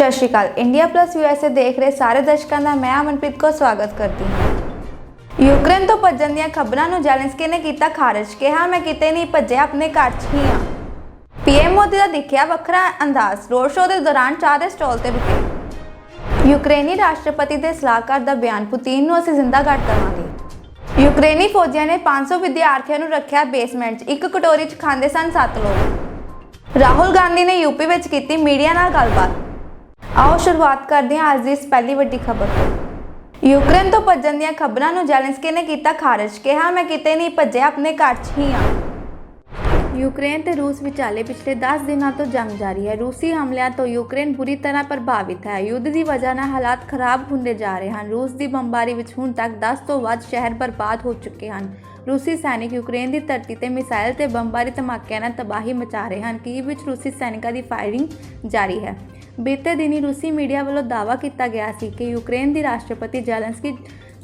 ਸਤਿ ਸ਼੍ਰੀ ਅਕਾਲ। India plus USA ਦੇਖ ਰਹੇ ਸਾਰੇ ਦਰਸ਼ਕਾਂ ਦਾ ਮੈਂ ਅਮਨਪ੍ਰੀਤ ਕੌਰ ਸਵਾਗਤ ਕਰਦੀ ਹਾਂ। ਯੂਕਰੇਨ ਤੋਂ ਭੱਜਣ ਦੀਆਂ ਖਬਰਾਂ ਨੂੰ ਜ਼ੈਲੈਂਸਕੀ ਨੇ ਕੀਤਾ ਖਾਰਜ। ਕਿਹਾ ਮੈਂ ਕਿਤੇ ਨਹੀਂ ਭੱਜਿਆ, ਆਪਣੇ ਘਰ 'ਚ ਹੀ ਹਾਂ। PM ਮੋਦੀ ਦਾ ਦਿਖਿਆ ਵੱਖਰਾ ਅੰਦਾਜ਼। ਰੋਡ ਸ਼ੋਅ ਦੇ ਦੌਰਾਨ ਚਾਹ ਦੇ ਸਟਾਲ ਤੇ ਰੁਕੇ। ਯੂਕਰੇਨੀ ਰਾਸ਼ਟਰਪਤੀ ਦੇ ਸਲਾਹਕਾਰ ਦਾ ਬਿਆਨ, ਪੁਤਿਨ ਨੂੰ ਅਸੀਂ ਜ਼ਿੰਦਾ ਕੱਢ ਦੇਵਾਂਗੇ। ਯੂਕਰੇਨੀ ਫੌਜੀਆਂ ਨੇ 500 ਵਿਦਿਆਰਥੀਆਂ ਨੂੰ ਰੱਖਿਆ ਬੇਸਮੈਂਟ 'ਚ। ਇੱਕ ਕਟੋਰੀ 'ਚ ਖਾਂਦੇ ਸਨ 7 ਲੋਕ। ਰਾਹੁਲ ਗਾਂਧੀ ਨੇ ਯੂਪੀ ਵਿੱਚ ਕੀਤੀ ਮੀਡੀਆ ਨਾਲ ਗੱਲਬਾਤ। ਆਓ ਸ਼ੁਰੂਆਤ ਕਰਦੇ ਹਾਂ ਅੱਜ ਦੀ ਇਸ ਪਹਿਲੀ ਵੱਡੀ ਖਬਰ ਤੋਂ। ਯੂਕਰੇਨ ਤੋਂ ਭੱਜਣ ਦੀਆਂ ਖਬਰਾਂ ਨੂੰ ਜ਼ੈਲੈਂਸਕੀ ਨੇ ਕੀਤਾ ਖਾਰਜ। ਕਿਹਾ ਮੈਂ ਕਿਤੇ ਨਹੀਂ ਭੱਜਿਆ, ਆਪਣੇ ਘਰ 'ਚ ਹੀ ਹਾਂ। ਯੂਕਰੇਨ ਤੇ ਰੂਸ ਵਿਚਾਲੇ ਪਿਛਲੇ 10 ਦਿਨਾਂ ਤੋਂ ਜੰਗ ਜਾਰੀ ਹੈ। ਰੂਸੀ ਹਮਲਿਆਂ ਤੋਂ ਯੂਕਰੇਨ ਬੁਰੀ ਤਰ੍ਹਾਂ ਪ੍ਰਭਾਵਿਤ ਹੈ। ਯੁੱਧ ਦੀ ਵਜ੍ਹਾ ਨਾਲ ਹਾਲਾਤ ਖਰਾਬ ਹੁੰਦੇ ਜਾ ਰਹੇ ਹਨ। ਰੂਸ ਦੀ ਬੰਬਾਰੀ ਵਿੱਚ ਹੁਣ ਤੱਕ 10 ਤੋਂ ਵੱਧ ਸ਼ਹਿਰ ਬਰਬਾਦ ਹੋ ਚੁੱਕੇ ਹਨ। ਰੂਸੀ ਸੈਨਿਕ ਯੂਕਰੇਨ ਦੀ ਧਰਤੀ ਤੇ ਮਿਸਾਈਲ ਤੇ ਬੰਬਾਰੀ ਧਮਾਕਿਆਂ ਨਾਲ ਤਬਾਹੀ ਮਚਾ ਰਹੇ ਹਨ। ਕੀਵ ਵਿੱਚ ਰੂਸੀ ਸੈਨਿਕਾਂ ਦੀ ਫਾਇਰਿੰਗ ਜਾਰੀ ਹੈ। ਬੀਤੇ ਦਿਨੀ ਰੂਸੀ ਮੀਡੀਆ ਵੱਲੋਂ ਦਾਅਵਾ ਕੀਤਾ ਗਿਆ ਸੀ ਕਿ ਯੂਕਰੇਨ ਦੀ ਰਾਸ਼ਟਰਪਤੀ ਜ਼ੈਲੈਂਸਕੀ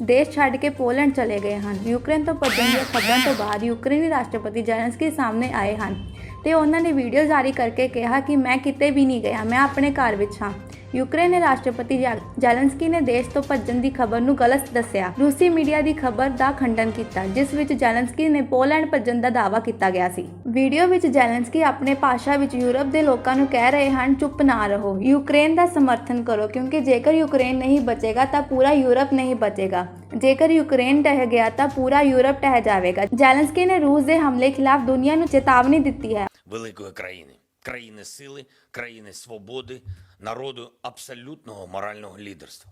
ਦੇਸ਼ ਛੱਡ ਕੇ ਪੋਲੈਂਡ ਚਲੇ ਗਏ ਹਨ। ਯੂਕਰੇਨ ਤੋਂ ਭੱਜਣ ਦੀਆਂ ਖਬਰਾਂ ਤੋਂ ਬਾਅਦ ਯੂਕਰੇਨੀ ਰਾਸ਼ਟਰਪਤੀ ਜ਼ੈਲੈਂਸਕੀ ਸਾਹਮਣੇ ਆਏ ਹਨ ਤੇ ਉਹਨਾਂ ਨੇ ਵੀਡੀਓ ਜਾਰੀ ਕਰਕੇ ਕਿਹਾ ਕਿ ਮੈਂ ਕਿਤੇ ਵੀ ਨਹੀਂ ਗਿਆ, ਮੈਂ ਆਪਣੇ ਘਰ ਵਿੱਚ ਹਾਂ। ਯੂਕਰੇਨ ਦੇ ਰਾਸ਼ਟਰਪਤੀ ਜ਼ੈਲੈਂਸਕੀ ਨੇ ਦੇਸ਼ ਤੋਂ ਭੱਜਣ ਦੀ ਖਬਰ ਨੂੰ ਗਲਤ ਦੱਸਿਆ। ਰੂਸੀ ਮੀਡੀਆ ਦੀ ਖਬਰ ਦਾ ਖੰਡਨ ਕੀਤਾ ਜਿਸ ਵਿੱਚ ਜ਼ੈਲੈਂਸਕੀ ਨੇ ਪੋਲੈਂਡ ਭੱਜਣ ਦਾ ਦਾਅਵਾ ਕੀਤਾ ਗਿਆ ਸੀ। ਵੀਡੀਓ ਵਿੱਚ ਜ਼ੈਲੈਂਸਕੀ ਆਪਣੇ ਭਾਸ਼ਾ ਵਿੱਚ ਯੂਰਪ ਦੇ ਲੋਕਾਂ ਨੂੰ ਕਹਿ ਰਹੇ ਹਨ, ਚੁੱਪ ਨਾ ਰਹੋ, ਯੂਕਰੇਨ ਦਾ ਸਮਰਥਨ ਕਰੋ, ਕਿਉਂਕਿ ਜੇਕਰ ਯੂਕਰੇਨ ਨਹੀਂ ਬਚੇਗਾ ਤਾਂ ਪੂਰਾ ਯੂਰਪ ਨਹੀਂ ਬਚੇਗਾ। ਜੇਕਰ ਯੂਕਰੇਨ ਢਹਿ ਗਿਆ ਤਾਂ ਪੂਰਾ ਯੂਰਪ ਢਹਿ ਜਾਵੇਗਾ। ਜ਼ੈਲੈਂਸਕੀ ਨੇ ਰੂਸ ਦੇ ਹਮਲੇ ਖਿਲਾਫ ਦੁਨੀਆ ਨੂੰ ਚੇਤਾਵਨੀ ਦਿੱਤੀ ਹੈ। Великої країни сили, країни свободи, народу абсолютного морального лідерства.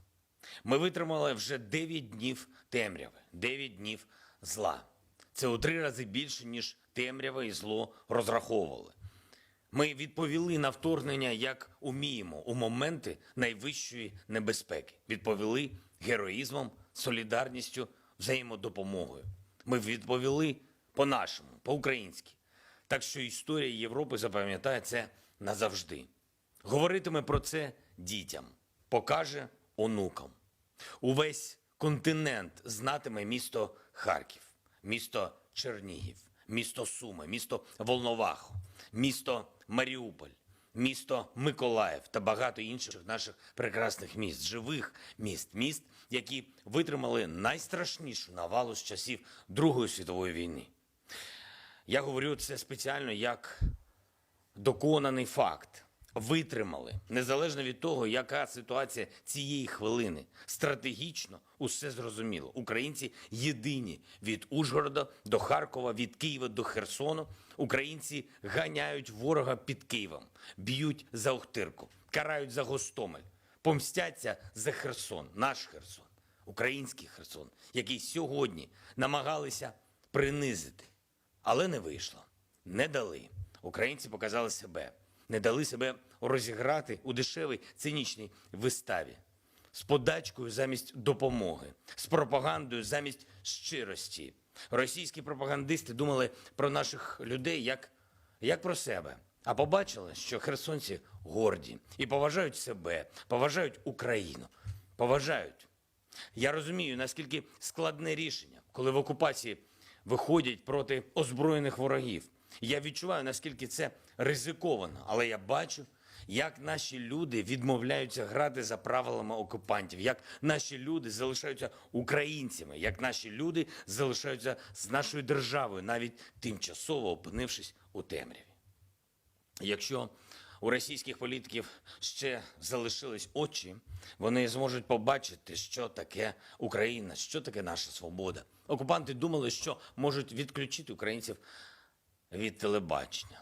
Ми витримали вже 9 днів темряви, 9 днів зла. Це у 3 рази більше, ніж темрява і зло розраховували. Ми відповіли на вторгнення як уміємо у моменти найвищої небезпеки. Відповіли героїзмом, солідарністю, взаємодопомогою. Ми відповіли по-нашому, по-українськи. Так що історія Європи запам'ятає це назавжди. Говоритиме про це дітям, покаже онукам. Увесь континент знатиме місто Харків, місто Чернігів, місто Суми, місто Волноваху, місто Маріуполь, місто Миколаїв та багато інших наших прекрасних міст, живих міст, які витримали найстрашнішу навалу з часів Другої світової війни. Я говорю це спеціально як доконаний факт. Витримали, незалежно від того, яка ситуація цієї хвилини. Стратегічно усе зрозуміло. Українці єдині від Ужгорода до Харкова, від Києва до Херсону. Українці ганяють ворога під Києвом, б'ють за Охтирку, карають за Гостомель, помстяться за Херсон, наш Херсон, український Херсон, який сьогодні намагалися принизити. Але не вийшло, не дали. Українці показали себе, не дали себе розіграти у дешевій цинічній виставі. З подачкою замість допомоги, з пропагандою замість щирості. Російські пропагандисти думали про наших людей як про себе. А побачили, що херсонці горді і поважають себе, поважають Україну, поважають. Я розумію, наскільки складне рішення, коли в окупації виходять проти озброєних ворогів. Я відчуваю, наскільки це ризиковано, але я бачу, як наші люди відмовляються грати за правилами окупантів, як наші люди залишаються українцями, як наші люди залишаються з нашою державою, навіть тимчасово опинившись у темряві. Якщо у російських політиків ще залишились очі, вони зможуть побачити, що таке Україна, що таке наша свобода. Окупанти думали, що можуть відключити українців від телебачення,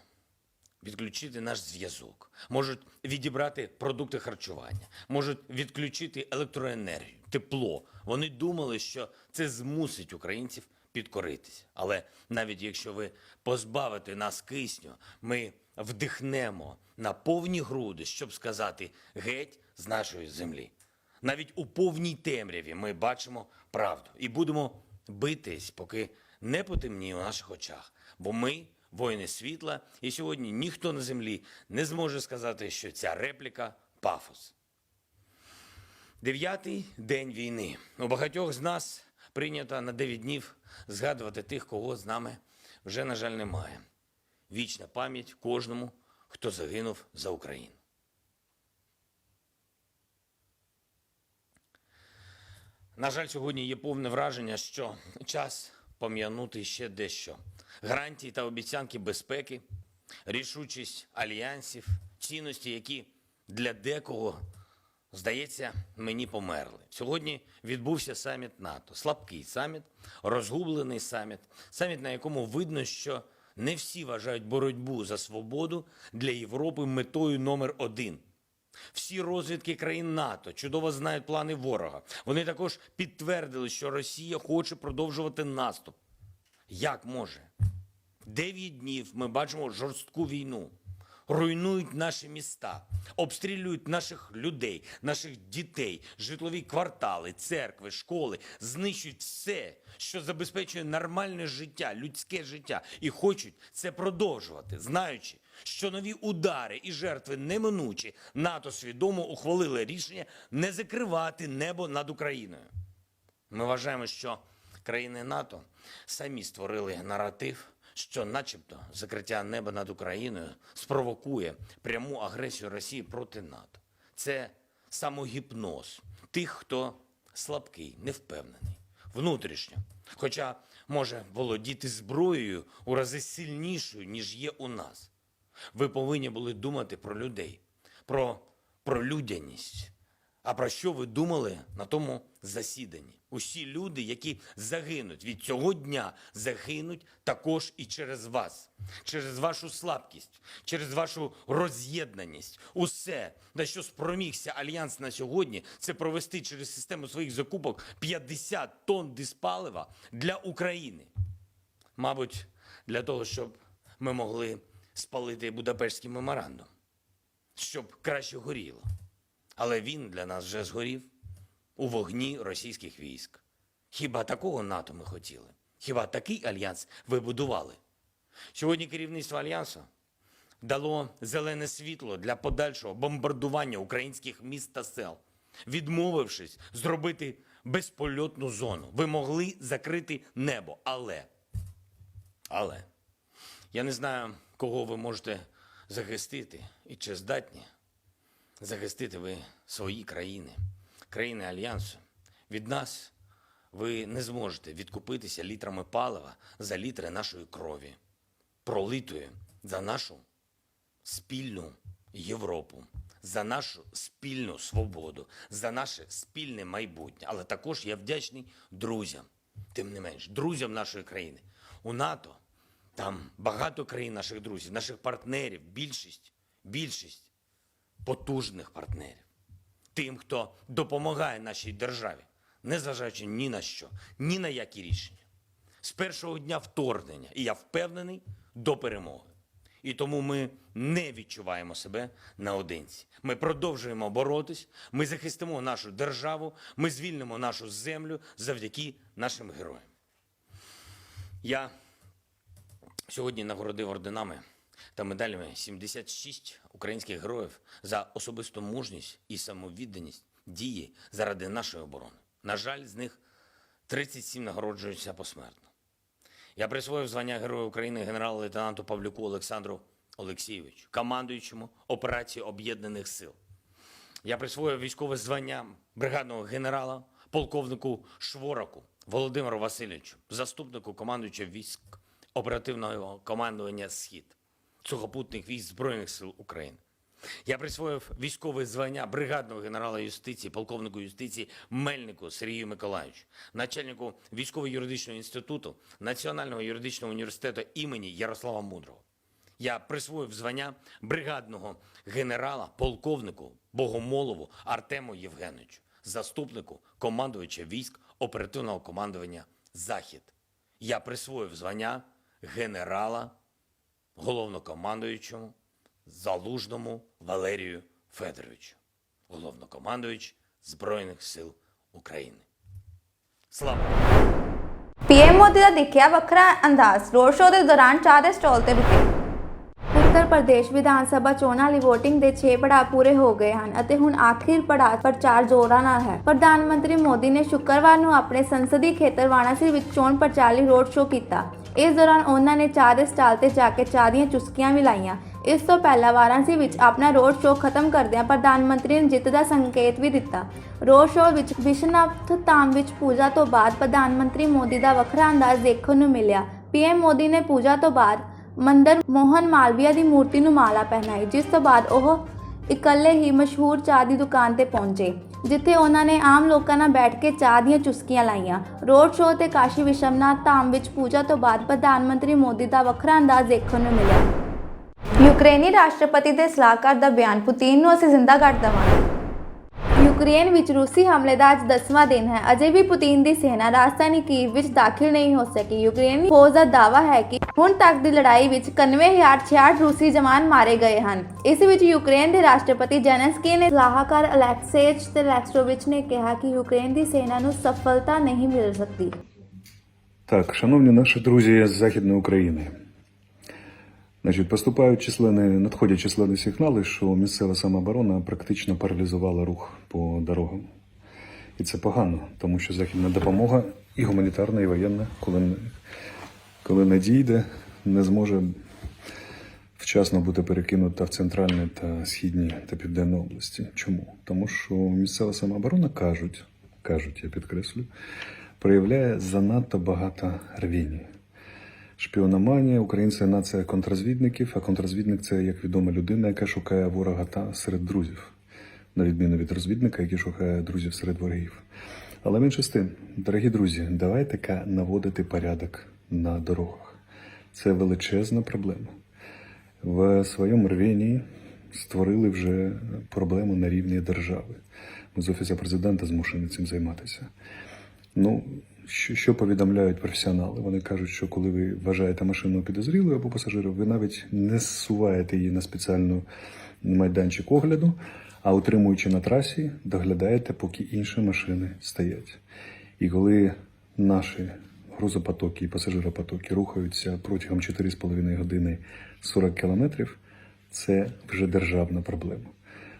відключити наш зв'язок, можуть відібрати продукти харчування, можуть відключити електроенергію, тепло. Вони думали, що це змусить українців підкоритися. Але навіть якщо ви позбавите нас кисню, ми вдихнемо на повні груди, щоб сказати «геть з нашої землі». Навіть у повній темряві ми бачимо правду і будемо битись, поки не потемніє у наших очах. Бо ми – воїни світла, і сьогодні ніхто на землі не зможе сказати, що ця репліка – пафос. 9-й день війни. У багатьох з нас прийнято на 9 днів згадувати тих, кого з нами вже, на жаль, немає. Вічна пам'ять кожному, хто загинув за Україну. На жаль, сьогодні є повне враження, що час пом'янути ще дещо. Гарантії та обіцянки безпеки, рішучість альянсів, цінності, які для декого, здається, мені померли. Сьогодні відбувся саміт НАТО. Слабкий саміт, розгублений саміт. Саміт, на якому видно, що не всі вважають боротьбу за свободу для Європи метою номер один. Всі розвідки країн НАТО чудово знають плани ворога. Вони також підтвердили, що Росія хоче продовжувати наступ. Як може? 9 днів ми бачимо жорстку війну. Руйнують наші міста, обстрілюють наших людей, наших дітей, житлові квартали, церкви, школи, знищують все, що забезпечує нормальне життя, людське життя. І хочуть це продовжувати, знаючи, що нові удари і жертви неминучі. НАТО свідомо ухвалили рішення не закривати небо над Україною. Ми вважаємо, що країни НАТО самі створили наратив, що начебто закриття неба над Україною спровокує пряму агресію Росії проти НАТО. Це самогіпноз тих, хто слабкий, невпевнений, внутрішньо, хоча може володіти зброєю у рази сильнішою, ніж є у нас. Ви повинні були думати про людей, про людяність. А про що ви думали на тому засіданні? Усі люди, які загинуть від цього дня, загинуть також і через вас. Через вашу слабкість, через вашу роз'єднаність. Усе, на що спромігся Альянс на сьогодні, це провести через систему своїх закупок 50 тонн диспалива для України. Мабуть, для того, щоб ми могли спалити Будапештський меморандум, щоб краще горіло. Але він для нас вже згорів у вогні російських військ. Хіба такого НАТО ми хотіли? Хіба такий альянс ви будували? Сьогодні керівництво Альянсу дало зелене світло для подальшого бомбардування українських міст та сел, відмовившись зробити безпольотну зону. Ви могли закрити небо, але я не знаю, кого ви можете захистити і чи здатні захистити ви свої країни, країни Альянсу. Від нас ви не зможете відкупитися літрами палива за літри нашої крові, пролитої за нашу спільну Європу, за нашу спільну свободу, за наше спільне майбутнє. Але також я вдячний друзям, тим не менш, друзям нашої країни. У НАТО там багато країн наших друзів, наших партнерів, більшість потужних партнерів. Тим, хто допомагає нашій державі, незважаючи ні на що, ні на які рішення. З першого дня вторгнення, і я впевнений, до перемоги. І тому ми не відчуваємо себе наодинці. Ми продовжуємо боротись, ми захистимо нашу державу, ми звільнимо нашу землю завдяки нашим героям. Я сьогодні нагородив орденами та медалями 76 українських героїв за особисту мужність і самовідданість дії заради нашої оборони. На жаль, з них 37 нагороджуються посмертно. Я присвоїв звання Героя України генерал-лейтенанту Павлюку Олександру Олексійовичу, командуючому операції Об'єднаних сил. Я присвоїв військове звання бригадного генерала полковнику Швораку Володимиру Васильовичу, заступнику командуючого військ оперативного командування «Схід» сухопутних військ Збройних сил України. Я присвоїв військове звання бригадного генерала юстиції, полковнику юстиції Мельнику Сергію Миколайовичу, начальнику військово-юридичного інституту Національного юридичного університету імені Ярослава Мудрого. Я присвоїв звання бригадного генерала, полковнику Богомолову Артему Євгеновичу, заступнику командувача військ оперативного командування «Захід». Я присвоїв звання генерала головнокомандуючому Залужному Валерію Федоровичу, головнокомандуючий Збройних сил України. Слава! ਪੀਐਮ ਮੋਦੀ ਦਾ ਦਿਖਿਆ ਵੱਖਰਾ ਅੰਦਾਜ਼ ਰੋਡ ਸ਼ੋਅ ਦੇ ਦੌਰਾਨ ਚਾਰੇ ਸਟਾਲ ਤੇ ਰੁਕੇ। ਉੱਤਰ ਪ੍ਰਦੇਸ਼ ਵਿਧਾਨ ਸਭਾ ਚੋਣਾਂ ਲਈ VOTING ਦੇ 6 ਪੜਾਅ ਪੂਰੇ ਹੋ ਗਏ ਹਨ ਅਤੇ ਹੁਣ ਆਖਰੀ ਪੜਾਅ ਪ੍ਰਚਾਰ ਜ਼ੋਰਾਂ ਨਾਲ ਹੈ। ਪ੍ਰਧਾਨ ਮੰਤਰੀ ਮੋਦੀ ਨੇ ਸ਼ੁੱਕਰਵਾਰ ਨੂੰ ਆਪਣੇ ਸੰਸਦੀ ਖੇਤਰ ਵਾਰਾਣਸੀ ਵਿੱਚ ਚੋਣ ਪ੍ਰਚਾਰ ਲਈ ਰੋਡ ਸ਼ੋਅ ਕੀਤਾ। ਇਸ ਦੌਰਾਨ ਉਹਨਾਂ ਨੇ ਚਾਹ ਦੇ ਸਟਾਲ ਤੇ ਜਾ ਕੇ ਚਾਹ ਦੀਆਂ ਚੁਸਕੀਆਂ ਵੀ ਲਾਈਆਂ। ਇਸ ਤੋਂ ਪਹਿਲਾਂ ਵਾਰਾਣਸੀ ਵਿੱਚ ਆਪਣਾ ਰੋਡ ਸ਼ੋਅ ਖਤਮ ਕਰਦਿਆਂ ਪ੍ਰਧਾਨ ਮੰਤਰੀ ਨੇ ਜਿੱਤ ਦਾ ਸੰਕੇਤ ਵੀ ਦਿੱਤਾ। ਰੋਡ ਸ਼ੋਅ ਵਿੱਚ ਵਿਸ਼ਵਨਾਥ ਧਾਮ ਵਿੱਚ ਪੂਜਾ ਤੋਂ ਬਾਅਦ ਪ੍ਰਧਾਨ ਮੰਤਰੀ ਮੋਦੀ ਦਾ ਵੱਖਰਾ ਅੰਦਾਜ਼ ਦੇਖਣ ਨੂੰ ਮਿਲਿਆ। ਪੀਐਮ ਮੋਦੀ ਨੇ ਪੂਜਾ ਤੋਂ ਬਾਅਦ ਮੰਦਰ ਮੋਹਨ ਮਾਲਵੀਆ ਦੀ ਮੂਰਤੀ ਨੂੰ ਮਾਲਾ ਪਹਿਨਾਈ, ਜਿਸ ਤੋਂ ਬਾਅਦ ਉਹ ਇਕੱਲੇ ਹੀ ਮਸ਼ਹੂਰ ਚਾਹ ਦੀ ਦੁਕਾਨ ਤੇ ਪਹੁੰਚੇ, ਜਿੱਥੇ ਉਹਨਾਂ ਨੇ ਆਮ ਲੋਕਾਂ ਨਾਲ ਬੈਠ ਕੇ ਚਾਹ ਦੀਆਂ ਚੁਸਕੀਆਂ ਲਾਈਆਂ। ਰੋਡ ਸ਼ੋਅ ਤੇ ਕਾਸ਼ੀ ਵਿਸ਼ਵਨਾਥ ਧਾਮ ਵਿੱਚ ਪੂਜਾ ਤੋਂ ਬਾਅਦ ਪ੍ਰਧਾਨ ਮੰਤਰੀ ਮੋਦੀ ਦਾ ਵੱਖਰਾ ਅੰਦਾਜ਼ ਦੇਖਣ ਨੂੰ ਮਿਲਿਆ। ਯੂਕਰੇਨੀ ਰਾਸ਼ਟਰਪਤੀ ਦੇ ਸਲਾਹਕਾਰ ਦਾ ਬਿਆਨ, ਪੁਤਿਨ ਨੂੰ ਅਸੀਂ ਜ਼ਿੰਦਾ ਕੱਢ ਦੇਵਾਂਗੇ। ਯੂਕਰੇਨ ਵਿੱਚ ਰੂਸੀ ਹਮਲੇ ਦਾ ਅੱਜ 10ਵਾਂ ਦਿਨ ਹੈ। ਅਜੇ ਵੀ ਪੁਤਿਨ ਦੀ ਸੈਨਾ ਰਾਜਧਾਨੀ ਕੀਵ ਵਿੱਚ ਦਾਖਲ ਨਹੀਂ ਹੋ ਸਕੀ। ਯੂਕਰੇਨੀ ਫੌਜ ਦਾ ਦਾਅਵਾ ਹੈ ਕਿ ਹੁਣ ਤੱਕ ਦੀ ਲੜਾਈ ਵਿੱਚ 91,066 ਰੂਸੀ ਜਵਾਨ ਮਾਰੇ ਗਏ ਹਨ। ਇਸ ਵਿੱਚ ਯੂਕਰੇਨ ਦੇ ਰਾਸ਼ਟਰਪਤੀ ਜ਼ੈਲੈਂਸਕੀ ਨੇ ਸਲਾਹਕਾਰ ਅਲੈਕਸੇਜ ਤੇਲੈਕਸਟੋਵਿਚ ਨੇ ਕਿਹਾ ਕਿ ਯੂਕਰੇਨ ਦੀ ਸੈਨਾ ਨੂੰ ਸਫਲਤਾ ਨਹੀਂ ਮਿਲ ਸਕਦੀ। Так, шановні наші друзі з Західної України, надходять численні сигнали, що місцева самооборона практично паралізувала рух по дорогам. І це погано, тому що західна допомога і гуманітарна, і воєнна, коли надійде, не зможе вчасно бути перекинута в центральні та східні та південні області. Чому? Тому що місцева самооборона, кажуть, я підкреслю, проявляє занадто багато рвіння. Шпіономанія, українці – нація контррозвідників, а контррозвідник – це, як відомо, людина, яка шукає ворога серед друзів, на відміну від розвідника, який шукає друзів серед ворогів. Але менше з тим, дорогі друзі, давайте наводити порядок на дорогах. Це величезна проблема. В своєму рвінні створили вже проблему на рівні держави. Ми з Офісу Президента змушені цим займатися. Що повідомляють професіонали? Вони кажуть, що коли ви вважаєте машину підозрілою або пасажирів, ви навіть не зсуваєте її на спеціальну майданчик огляду, а утримуючи на трасі, доглядаєте, поки інші машини стоять. І коли наші грузопотоки і пасажиропотоки рухаються протягом 4,5 години 40 кілометрів, це вже державна проблема.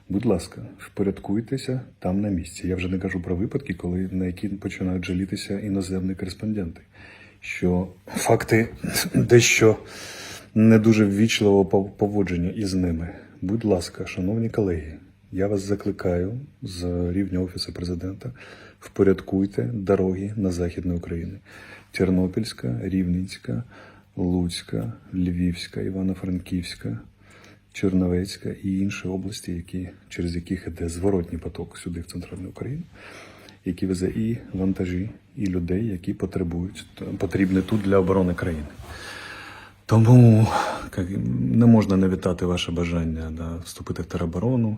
Будь ласка, впорядкуйтеся там на місці. Я вже не кажу про випадки, на які починають жалітися іноземні кореспонденти, що факти дещо не дуже ввічливого поводження із ними. Будь ласка, шановні колеги, я вас закликаю з рівня Офісу Президента, впорядкуйте дороги на Західну Україну. Тернопільська, Рівненська, Луцька, Львівська, Івано-Франківська, Черновецька і інші області, через яких йде зворотній поток сюди, в Центральну Україну, які везе і вантажі, і людей, які потрібні тут для оборони країни. Тому не можна не вітати ваше бажання вступити в тероборону,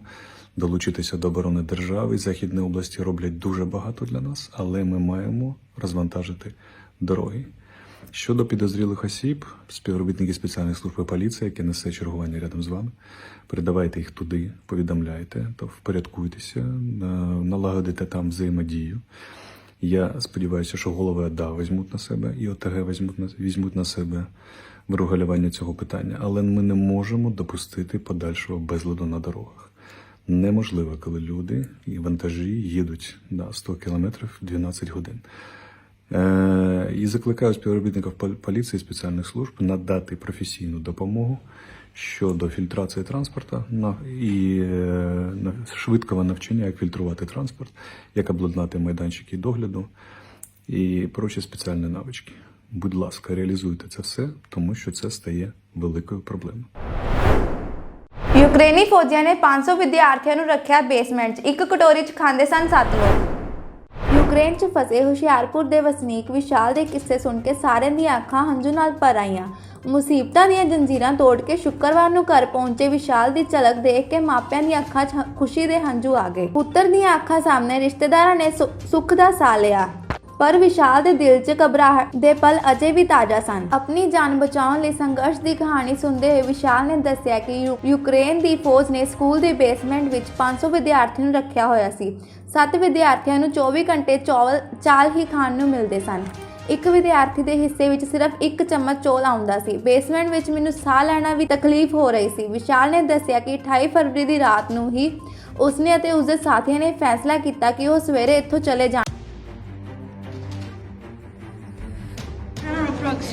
долучитися до оборони держави. Західні області роблять дуже багато для нас, але ми маємо розвантажити дороги. Щодо підозрілих осіб, співробітники спеціальних служб і поліції, які несе чергування рядом з вами, передавайте їх туди, повідомляйте, то впорядкуйтеся, налагодите там взаємодію. Я сподіваюся, що голови ОДА візьмуть на себе і ОТГ візьмуть на себе врегулювання цього питання. Але ми не можемо допустити подальшого безладу на дорогах. Неможливо, коли люди і вантажі їдуть на 100 кілометрів 12 годин. І закликаю співробітників поліції і спеціальних служб надати професійну допомогу щодо фільтрації транспорту і швидкого навчання, як фільтрувати транспорт, як обладнати майданчики догляду і прочі спеціальні навички. Будь ласка, реалізуйте це все, тому що це стає великою проблемою. ਯੂਕਰੇਨੀ ਫੌਜੀਆਂ ਨੇ 500 ਵਿਦਿਆਰਥੀਆਂ ਨੂੰ ਰੱਖਿਆ ਬੇਸਮੈਂਟ 'ਚ, ਇੱਕ ਕਟੋਰੀ 'ਚ ਖਾਂਦੇ ਸਨ 7 ਲੋਕ। ਯੂਕਰੇਨ 'ਚ ਫਸੇ ਹੁਸ਼ਿਆਰਪੁਰ ਦੇ ਵਸਨੀਕ ਵਿਸ਼ਾਲ ਦੇ ਕਿੱਸੇ ਸੁਣ ਕੇ ਸਾਰਿਆਂ ਦੀਆਂ ਅੱਖਾਂ ਹੰਝੂ ਨਾਲ ਭਰ ਆਈਆਂ। ਮੁਸੀਬਤਾਂ ਦੀਆਂ ਜੰਜੀਰਾਂ ਤੋੜ ਕੇ ਸ਼ੁੱਕਰਵਾਰ ਨੂੰ ਘਰ ਪਹੁੰਚੇ ਵਿਸ਼ਾਲ ਦੀ ਝਲਕ ਦੇਖ ਕੇ ਮਾਪਿਆਂ ਦੀਆਂ ਅੱਖਾਂ 'ਚ ਖੁਸ਼ੀ ਦੇ ਹੰਝੂ ਆ ਗਏ। ਪੁੱਤਰ ਦੀਆਂ ਅੱਖਾਂ ਸਾਹਮਣੇ ਰਿਸ਼ਤੇਦਾਰਾਂ ਨੇ ਸੁੱਖ ਦਾ ਸਾਹ ਲਿਆ, ਪਰ ਵਿਸ਼ਾਲ ਦੇ ਦਿਲ 'ਚ ਘਬਰਾਹਟ ਦੇ ਪਲ ਅਜੇ ਵੀ ਤਾਜ਼ਾ ਸਨ। ਆਪਣੀ ਜਾਨ ਬਚਾਉਣ ਲਈ ਸੰਘਰਸ਼ ਦੀ ਕਹਾਣੀ ਸੁਣਦੇ ਹੋਏ ਵਿਸ਼ਾਲ ਨੇ ਦੱਸਿਆ ਕਿ ਯੂਕਰੇਨ ਦੀ ਫੌਜ ਨੇ ਸਕੂਲ ਦੇ ਬੇਸਮੈਂਟ ਵਿੱਚ 500 ਵਿਦਿਆਰਥੀਆਂ ਨੂੰ ਰੱਖਿਆ ਹੋਇਆ ਸੀ। 7 ਵਿਦਿਆਰਥੀਆਂ ਨੂੰ 24 ਘੰਟੇ ਚਾਵਲ ਹੀ ਖਾਣ ਨੂੰ ਮਿਲਦੇ ਸਨ। ਇੱਕ ਵਿਦਿਆਰਥੀ ਦੇ ਹਿੱਸੇ ਵਿੱਚ ਸਿਰਫ 1 ਚਮਚ ਚੌਲ ਆਉਂਦਾ ਸੀ। ਬੇਸਮੈਂਟ ਵਿੱਚ ਮੈਨੂੰ ਸਾਹ ਲੈਣਾ ਵੀ ਤਕਲੀਫ ਹੋ ਰਹੀ ਸੀ। ਵਿਸ਼ਾਲ ਨੇ ਦੱਸਿਆ ਕਿ 28 ਫਰਵਰੀ ਦੀ ਰਾਤ ਨੂੰ ਹੀ ਉਸਨੇ ਅਤੇ ਉਸਦੇ ਸਾਥੀਆਂ ਨੇ ਫੈਸਲਾ ਕੀਤਾ ਕਿ ਉਹ ਸਵੇਰੇ ਇੱਥੋਂ ਚਲੇ ਜਾਣ।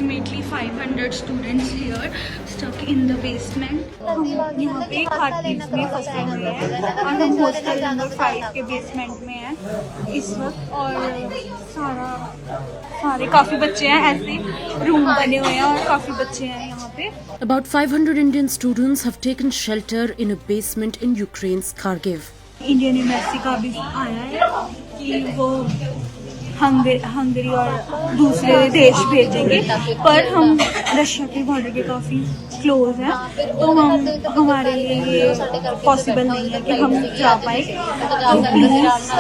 approximately 500 students here stuck in the basement. हम यहाँ पे खाटलीज में फंसे हुए हैं और हम हॉस्टल नंबर 5 के बेसमेंट में हैं इस वक्त। और सारे काफ़ी बच्चे हैं, ऐसे रूम बने हुए हैं और काफ़ी बच्चे हैं यहाँ पे। About 500 Indian students have taken shelter in a basement in Ukraine's Kharkiv. Indian embassy का भी आया है कि वो हंगरी और दूसरे देश भेजेंगे, पर हम रशिया के बॉर्डर के काफ़ी क्लोज हैं, तो हमारे लिए ये पॉसिबल नहीं है कि हम जा पाए। तो प्लीज़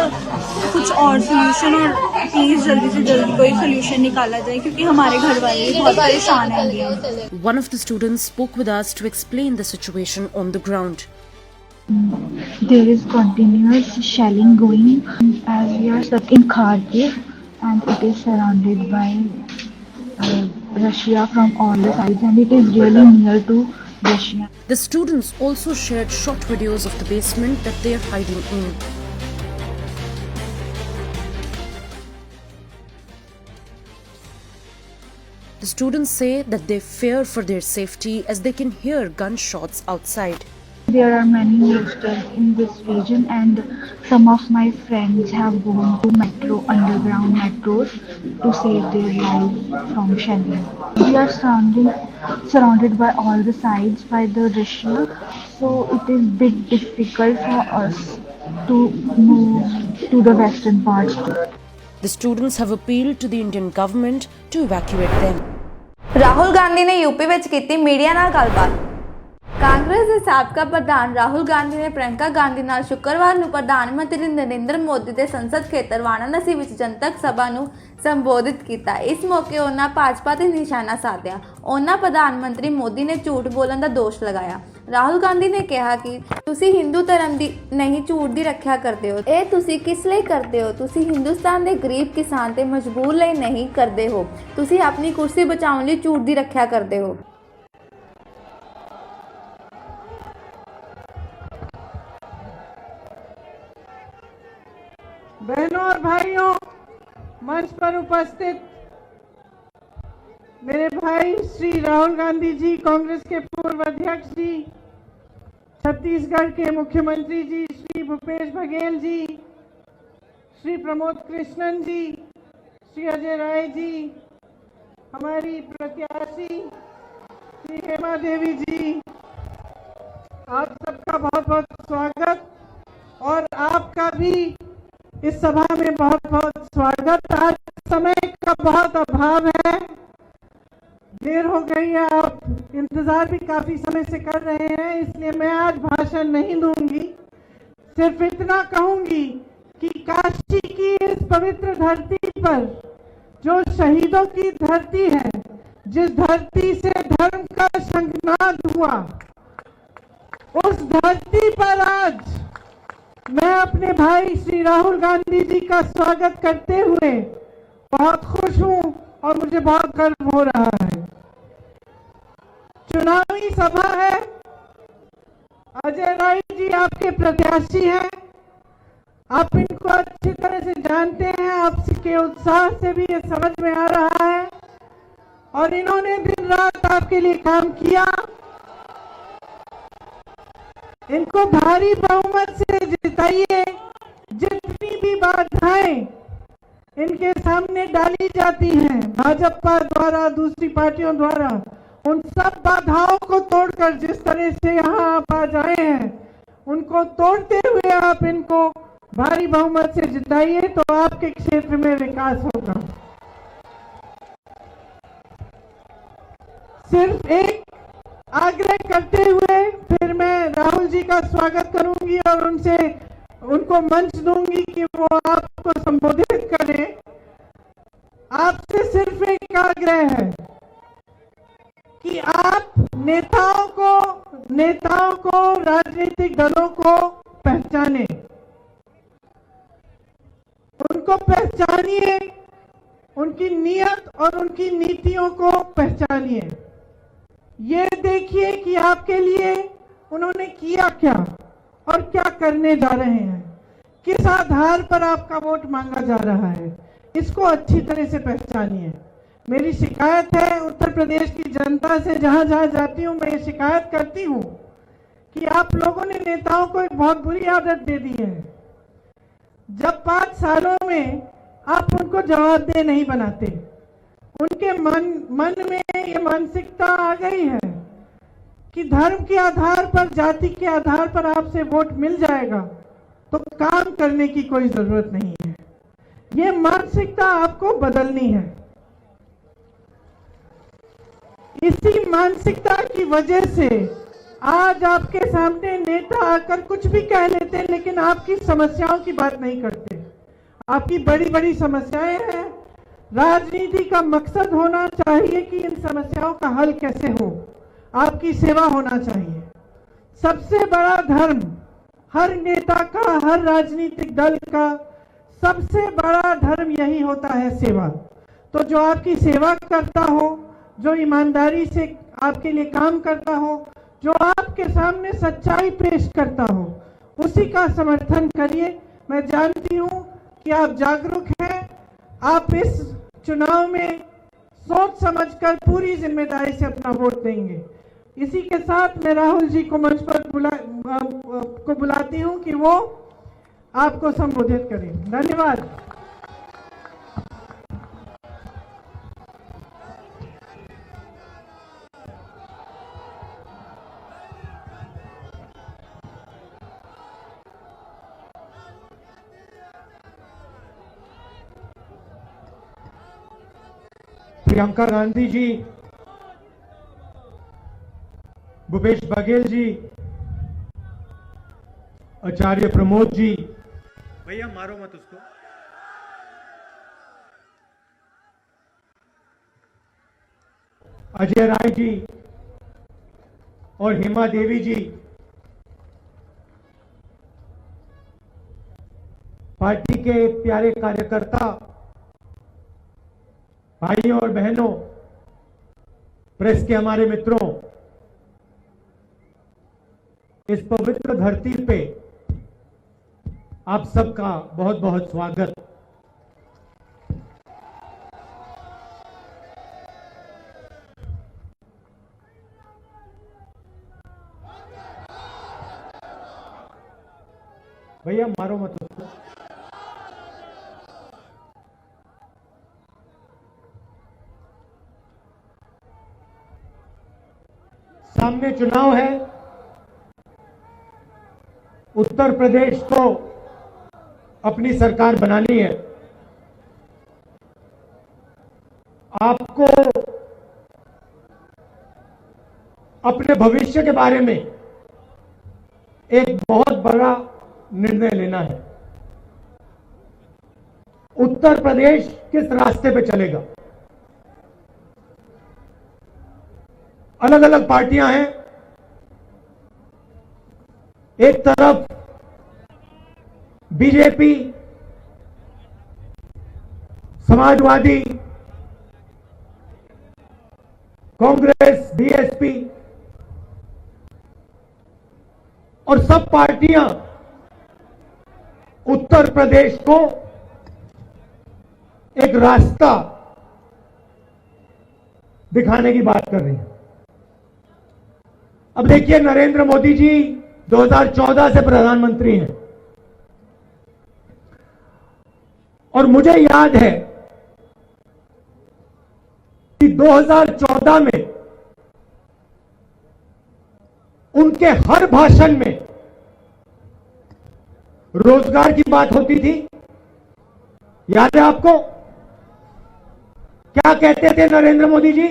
कुछ और सोल्यूशन, और प्लीज़ जल्दी से जल्दी कोई सोल्यूशन निकाला जाए, क्योंकि हमारे घर वाले बहुत परेशान हैं। One of the students spoke with us to explain the situation on the ground. There is continuous shelling going as we are stuck in Kharkiv, and it is surrounded by Russia from all the sides, and it is really near to Russia. The students also shared short videos of the basement that they are hiding in. The students say that they fear for their safety as they can hear gunshots outside. There are many hostels in this region, and some of my friends have gone to underground metros to save their lives from shelling. We are surrounded by all the sides by the Russia, so it is bit difficult for us to move to the western parts. The students have appealed to the Indian government to evacuate them. Rahul Gandhi ਨੇ UP ਵਿੱਚ ਕੀਤੀ media ਨਾਲ ਗੱਲਬਾਤ। ਕਾਂਗਰਸ ਦੇ ਸਾਬਕਾ ਪ੍ਰਧਾਨ ਰਾਹੁਲ ਗਾਂਧੀ ਨੇ ਪ੍ਰਿਯੰਕਾ ਗਾਂਧੀ ਨਾਲ ਸ਼ੁੱਕਰਵਾਰ ਨੂੰ ਪ੍ਰਧਾਨ ਮੰਤਰੀ ਨਰਿੰਦਰ ਮੋਦੀ ਦੇ ਸੰਸਦ ਖੇਤਰ ਵਾਰਾਣਸੀ ਵਿੱਚ ਜਨਤਕ ਸਭਾ ਨੂੰ ਸੰਬੋਧਿਤ ਕੀਤਾ। ਇਸ ਮੌਕੇ ਉਹਨਾਂ ਭਾਜਪਾ ਤੇ ਨਿਸ਼ਾਨਾ ਸਾਧਿਆ। ਉਹਨਾਂ ਪ੍ਰਧਾਨ ਮੰਤਰੀ ਮੋਦੀ ਨੇ ਝੂਠ ਬੋਲਣ ਦਾ ਦੋਸ਼ ਲਗਾਇਆ। ਰਾਹੁਲ ਗਾਂਧੀ ਨੇ ਕਿਹਾ ਕਿ ਤੁਸੀਂ ਹਿੰਦੂ ਧਰਮ ਦੀ ਨਹੀਂ ਝੂਠ ਦੀ ਰੱਖਿਆ ਕਰਦੇ ਹੋ। ਇਹ ਤੁਸੀਂ ਕਿਸ ਲਈ ਕਰਦੇ ਹੋ? ਤੁਸੀਂ ਹਿੰਦੁਸਤਾਨ ਦੇ ਗਰੀਬ ਕਿਸਾਨ ਤੇ ਮਜਬੂਰ ਲਈ ਨਹੀਂ ਕਰਦੇ ਹੋ। ਤੁਸੀਂ ਆਪਣੀ ਕੁਰਸੀ ਬਚਾਉਣ ਲਈ ਝੂਠ ਦੀ ਰੱਖਿਆ ਕਰਦੇ ਹੋ। बहनों और भाइयों, मंच पर उपस्थित मेरे भाई श्री राहुल गांधी जी, कांग्रेस के पूर्व अध्यक्ष जी, छत्तीसगढ़ के मुख्यमंत्री जी श्री भूपेश बघेल जी, श्री प्रमोद कृष्णन जी, श्री अजय राय जी, हमारी प्रत्याशी श्री हेमा देवी जी, आप सबका बहुत बहुत स्वागत। और आपका भी इस सभा में बहुत बहुत स्वागत। आज समय का बहुत अभाव है, देर हो गई है, आप इंतजार भी काफी समय से कर रहे हैं, इसलिए मैं आज भाषण नहीं दूंगी। सिर्फ इतना कहूंगी कि काशी की इस पवित्र धरती पर, जो शहीदों की धरती है, जिस धरती से धर्म का शंखनाद हुआ, उस धरती पर आज मैं अपने भाई श्री राहुल गांधी जी का स्वागत करते हुए बहुत खुश हूं और मुझे बहुत गर्व हो रहा है। चुनावी सभा है, अजय राय जी आपके प्रत्याशी हैं, आप इनको अच्छी तरह से जानते हैं, आपके उत्साह से भी ये समझ में आ रहा है, और इन्होंने दिन रात आपके लिए काम किया। इनको भारी बहुमत से जिताइए। जितनी भी बाधाएं इनके सामने डाली जाती हैं भाजपा द्वारा, दूसरी पार्टियों द्वारा, उन सब बाधाओं को तोड़कर जिस तरह से यहाँ आप आ जाए हैं, उनको तोड़ते हुए आप इनको भारी बहुमत से जिताइए, तो आपके क्षेत्र में विकास होगा। सिर्फ एक आग्रह करते हुए फिर मैं राहुल जी का स्वागत करूंगी और उनको मंच दूंगी कि वो आपको संबोधित करें। आपसे सिर्फ एक आग्रह है कि आप नेताओं को राजनीतिक दलों को पहचाने, उनको पहचानिए, उनकी नीयत और उनकी नीतियों को पहचानिए। ये देखिए कि आपके लिए उन्होंने किया क्या और क्या करने जा रहे हैं, किस आधार पर आपका वोट मांगा जा रहा है, इसको अच्छी तरह से पहचानिए। मेरी शिकायत है उत्तर प्रदेश की जनता से, जहां जहां जाती हूं मैं ये शिकायत करती हूं कि आप लोगों ने नेताओं को एक बहुत बुरी आदत दे दी है। जब 5 सालों में आप उनको जवाबदेह नहीं बनाते, उनके मन में ये मानसिकता आ गई है कि धर्म के आधार पर, जाति के आधार पर आपसे वोट मिल जाएगा तो काम करने की कोई जरूरत नहीं है। ये मानसिकता आपको बदलनी है। इसी मानसिकता की वजह से आज आपके सामने नेता आकर कुछ भी कह लेते हैं, लेकिन आपकी समस्याओं की बात नहीं करते। आपकी बड़ी बड़ी समस्याएं हैं। राजनीति का मकसद होना चाहिए कि इन समस्याओं का हल कैसे हो, आपकी सेवा होना चाहिए। सबसे बड़ा धर्म हर नेता का, हर राजनीतिक दल का सबसे बड़ा धर्म यही होता है, सेवा। तो जो आपकी सेवा करता हो, जो ईमानदारी से आपके लिए काम करता हो, जो आपके सामने सच्चाई पेश करता हो, उसी का समर्थन करिए। मैं जानती हूं कि आप जागरूक हैं। आप इस चुनाव में सोच समझकर पूरी जिम्मेदारी से अपना वोट देंगे। इसी के साथ मैं राहुल जी को मंच पर बुलाती हूं कि वो आपको संबोधित करें। धन्यवाद। प्रियंका गांधी जी, भूपेश बघेल जी, आचार्य प्रमोद जी, भैया मारो मत उसको, अजय राय जी और हेमा देवी जी, पार्टी के प्यारे कार्यकर्ता भाइयों और बहनों, प्रेस के हमारे मित्रों, इस पवित्र धरती पे आप सबका बहुत बहुत स्वागत। भैया मारो मत उसको। सामने चुनाव है। उत्तर प्रदेश को अपनी सरकार बनानी है। आपको अपने भविष्य के बारे में एक बहुत बड़ा निर्णय लेना है। उत्तर प्रदेश किस रास्ते पे चलेगा? अलग अलग पार्टियां हैं। एक तरफ बीजेपी, समाजवादी, कांग्रेस, बीएसपी और सब पार्टियां उत्तर प्रदेश को एक रास्ता दिखाने की बात कर रही हैं। अब देखिए, नरेंद्र मोदी जी 2014 से प्रधानमंत्री हैं और मुझे याद है कि 2014 में उनके हर भाषण में रोजगार की बात होती थी। याद है आपको? क्या कहते थे नरेंद्र मोदी जी?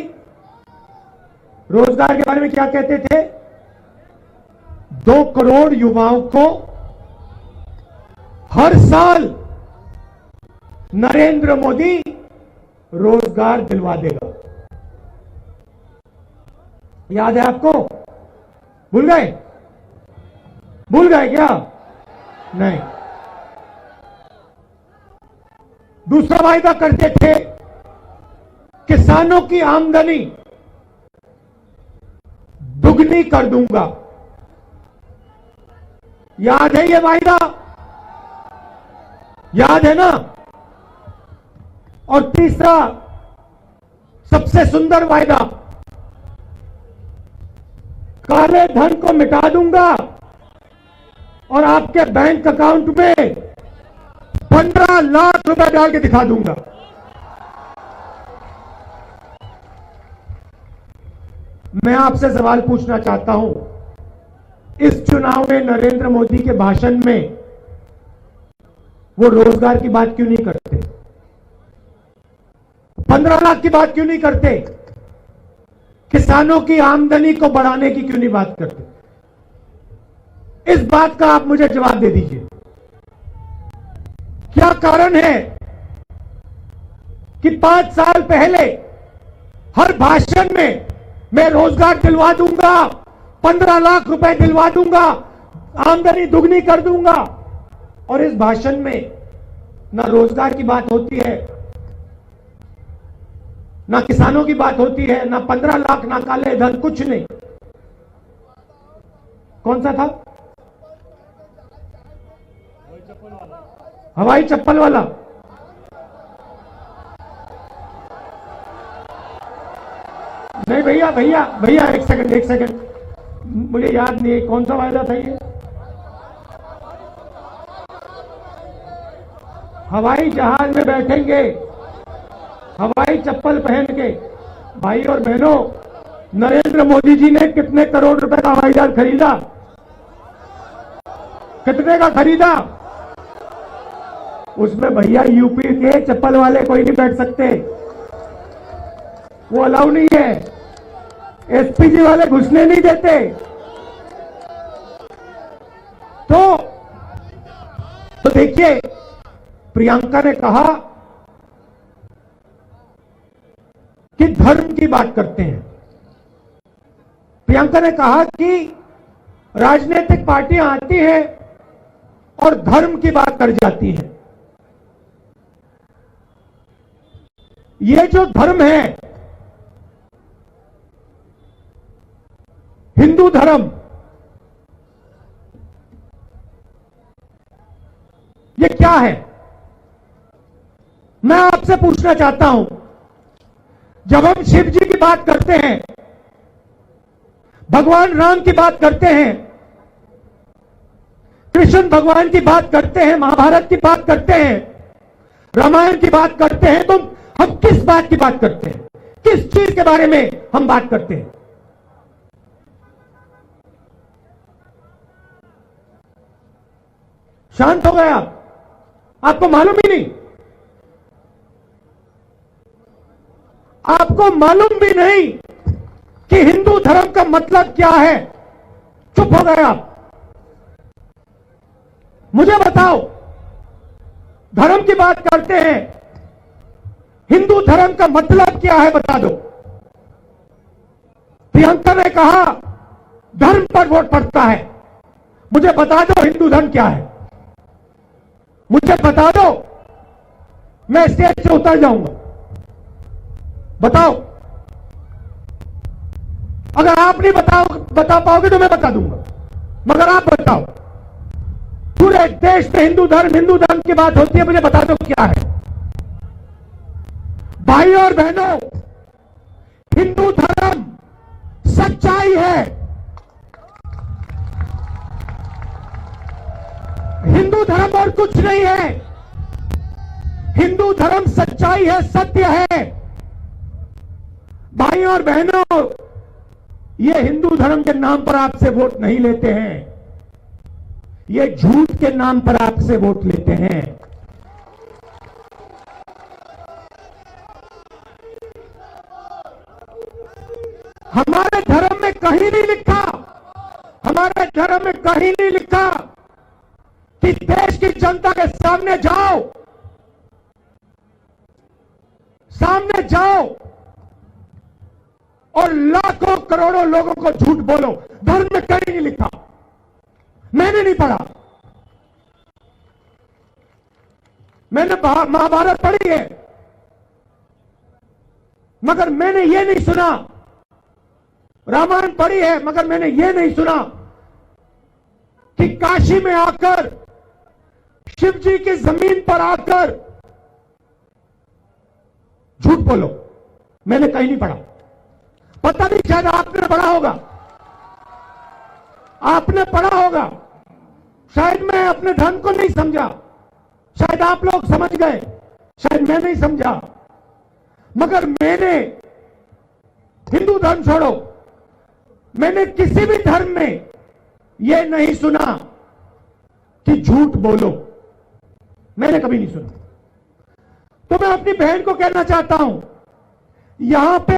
रोजगार के बारे में क्या कहते थे? 2 करोड़ युवाओं को हर साल नरेंद्र मोदी रोजगार दिलवा देगा। याद है आपको? भूल गए? भूल गए क्या? नहीं। दूसरा वायदा करते थे, किसानों की आमदनी दुगनी कर दूंगा। याद है ये वायदा? याद है ना? और तीसरा सबसे सुंदर वायदा, काले धन को मिटा दूंगा और आपके बैंक अकाउंट में 15 लाख रुपए डाल के दिखा दूंगा। मैं आपसे सवाल पूछना चाहता हूं, इस चुनाव में नरेंद्र मोदी के भाषण में वो रोजगार की बात क्यों नहीं करते? 15 लाख की बात क्यों नहीं करते? किसानों की आमदनी को बढ़ाने की क्यों नहीं बात करते? इस बात का आप मुझे जवाब दे दीजिए। क्या कारण है कि 5 साल पहले हर भाषण में मैं रोजगार दिलवा दूंगा, 15 लाख रुपए दिलवा दूंगा, आमदनी दुगनी कर दूंगा, और इस भाषण में ना रोजगार की बात होती है, ना किसानों की बात होती है, ना 15 लाख, ना काले धन, कुछ नहीं। कौन सा था? हवाई चप्पल वाला। नहीं भैया भैया भैया, एक सेकंड, मुझे याद नहीं है कौन सा वायदा था ये। हवाई जहाज में बैठेंगे हवाई चप्पल पहन के। भाई और बहनों, नरेंद्र मोदी जी ने कितने करोड़ रुपए का हवाई जहाज खरीदा? कितने का खरीदा? उसमें भैया यूपी के चप्पल वाले कोई नहीं बैठ सकते, वो अलाउ नहीं है, एसपीजी वाले घुसने नहीं देते। तो देखिए, प्रियंका ने कहा कि धर्म की बात करते हैं। प्रियंका ने कहा कि राजनीतिक पार्टियां आती हैं और धर्म की बात कर जाती हैं। ये जो धर्म है, हिंदू धर्म, ये क्या है? मैं आपसे पूछना चाहता हूं, जब हम शिव जी की बात करते हैं, भगवान राम की बात करते हैं, कृष्ण भगवान की बात करते हैं, महाभारत की बात करते हैं, रामायण की बात करते हैं, तो हम किस बात की बात करते हैं? किस चीज के बारे में हम बात करते हैं? शांत हो गए आप? आपको मालूम ही नहीं, आपको मालूम भी नहीं कि हिंदू धर्म का मतलब क्या है। चुप हो गए आप। मुझे बताओ, धर्म की बात करते हैं, हिंदू धर्म का मतलब क्या है बता दो। प्रियंका ने कहा धर्म पर वोट पड़ता है। मुझे बता दो हिंदू धर्म क्या है, मुझे बता दो, मैं स्टेज से उतर जाऊंगा। बताओ। अगर आप नहीं बता पाओगे तो मैं बता दूंगा, मगर आप बताओ। पूरे देश में हिंदू धर्म की बात होती है, मुझे बता दो क्या है। भाई और बहनों, हिंदू धर्म सच्चाई है। हिंदू धर्म और कुछ नहीं है। हिंदू धर्म सच्चाई है, सत्य है। भाई और बहनों, ये हिंदू धर्म के नाम पर आपसे वोट नहीं लेते हैं, ये झूठ के नाम पर आपसे वोट लेते हैं। हमारे धर्म में कहीं नहीं लिखा, हमारे धर्म में कहीं नहीं लिखा कि देश की जनता के सामने जाओ, सामने जाओ और लाखों करोड़ों लोगों को झूठ बोलो। धर्म में कहीं नहीं लिखा, मैंने नहीं पढ़ा। मैंने महाभारत पढ़ी है, मगर मैंने ये नहीं सुना। रामायण पढ़ी है, मगर मैंने ये नहीं सुना कि काशी में आकर, शिव जी की जमीन पर आकर झूठ बोलो। मैंने कहीं नहीं पढ़ा। पता नहीं, शायद आपने पढ़ा होगा, आपने पढ़ा होगा, शायद मैं अपने धर्म को नहीं समझा, शायद आप लोग समझ गए, शायद मैं नहीं समझा, मगर मैंने हिंदू धर्म छोड़ो, मैंने किसी भी धर्म में यह नहीं सुना कि झूठ बोलो, मैंने कभी नहीं सुना। तो मैं अपनी बहन को कहना चाहता हूं, यहां पे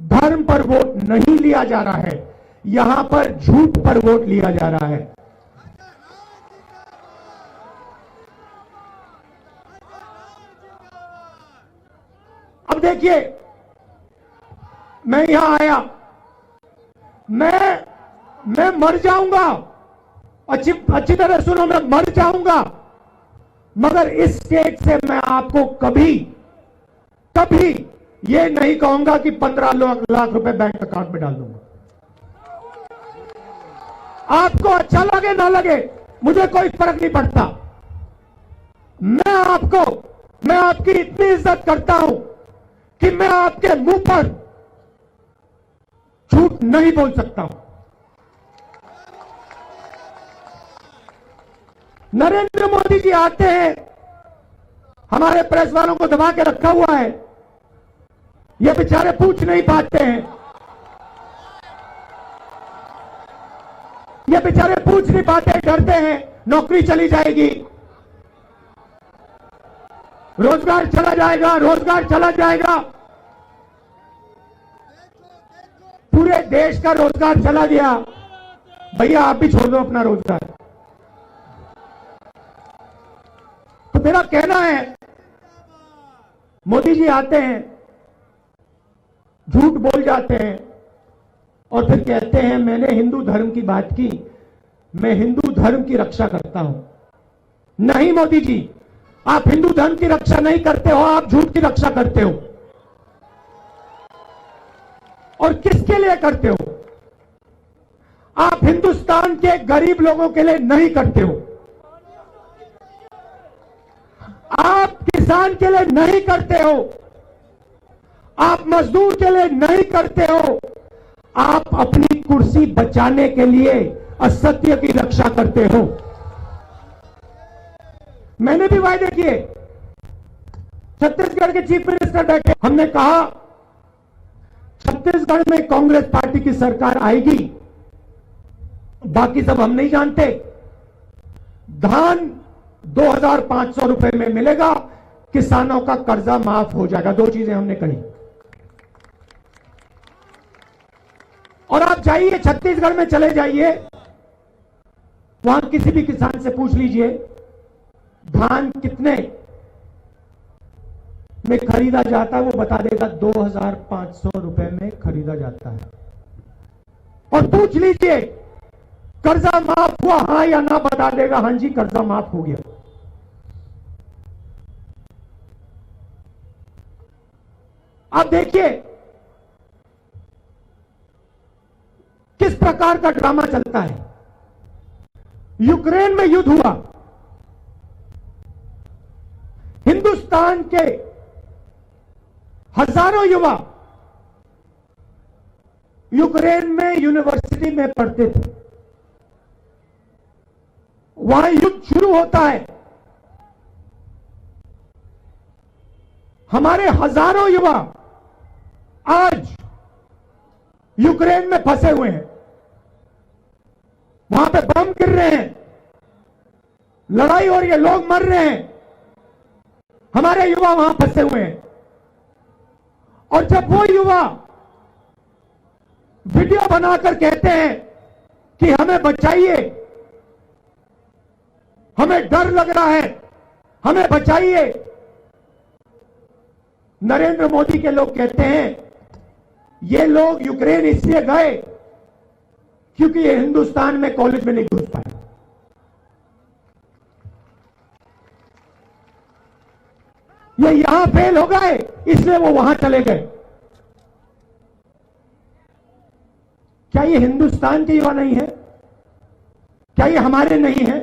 धर्म पर वोट नहीं लिया जा रहा है, यहां पर झूठ पर वोट लिया जा रहा है। अब देखिए, मैं यहां आया, मैं मर जाऊंगा, अच्छी तरह सुनो, मैं मर जाऊंगा, मगर इस स्टेट से मैं आपको कभी ये नहीं कहूंगा कि 15 लाख रुपए बैंक अकाउंट में डाल दूंगा। आपको अच्छा लगे ना लगे, मुझे कोई फर्क नहीं पड़ता। मैं आपकी इतनी इज्जत करता हूं कि मैं आपके मुंह पर झूठ नहीं बोल सकता हूं। नरेंद्र मोदी जी आते हैं, हमारे प्रेस वालों को दबा के रखा हुआ है, ये बेचारे पूछ नहीं पाते हैं, ये बेचारे पूछ नहीं पाते, डरते हैं नौकरी चली जाएगी, रोजगार चला जाएगा, पूरे देश का रोजगार चला गया। भैया आप भी छोड़ दो अपना रोजगार। तो मेरा कहना है, मोदी जी आते हैं, झूठ बोल जाते हैं और फिर कहते हैं मैंने हिंदू धर्म की बात की, मैं हिंदू धर्म की रक्षा करता हूं। नहीं मोदी जी, आप हिंदू धर्म की रक्षा नहीं करते हो, आप झूठ की रक्षा करते हो। और किसके लिए करते हो? आप हिंदुस्तान के गरीब लोगों के लिए नहीं करते हो, आप किसान के लिए नहीं करते हो, आप मजदूर के लिए नहीं करते हो, आप अपनी कुर्सी बचाने के लिए असत्य की रक्षा करते हो। मैंने भी वायदे किए, छत्तीसगढ़ के चीफ मिनिस्टर बैठे, हमने कहा छत्तीसगढ़ में कांग्रेस पार्टी की सरकार आएगी, बाकी सब हम नहीं जानते, धान 2500 रुपए में मिलेगा, किसानों का कर्जा माफ हो जाएगा। 2 चीजें हमने कही। और आप जाइए छत्तीसगढ़ में, चले जाइए, वहां किसी भी किसान से पूछ लीजिए धान कितने में खरीदा जाता है, वो बता देगा 2500 रुपए में खरीदा जाता है। और पूछ लीजिए कर्जा माफ हुआ हां या ना, बता देगा हां जी कर्जा माफ हो गया। आप देखिए किस प्रकार का ड्रामा चलता है। यूक्रेन में युद्ध हुआ, हिंदुस्तान के हजारों युवा यूक्रेन में यूनिवर्सिटी में पढ़ते थे, वहां युद्ध शुरू होता है, हमारे हजारों युवा आज यूक्रेन में फंसे हुए हैं, वहां पे बम गिर रहे हैं, लड़ाई हो रही है, लोग मर रहे हैं, हमारे युवा वहां फंसे हुए हैं। और जब वो युवा वीडियो बनाकर कहते हैं कि हमें बचाइए, हमें डर लग रहा है, हमें बचाइए, नरेंद्र मोदी के लोग कहते हैं ये लोग यूक्रेन इसलिए गए क्योंकि ये हिंदुस्तान में कॉलेज में नहीं घुस पाए। ये यहां फेल हो गए इसलिए वो वहां चले गए। क्या ये हिंदुस्तान के युवा नहीं है? क्या ये हमारे नहीं है?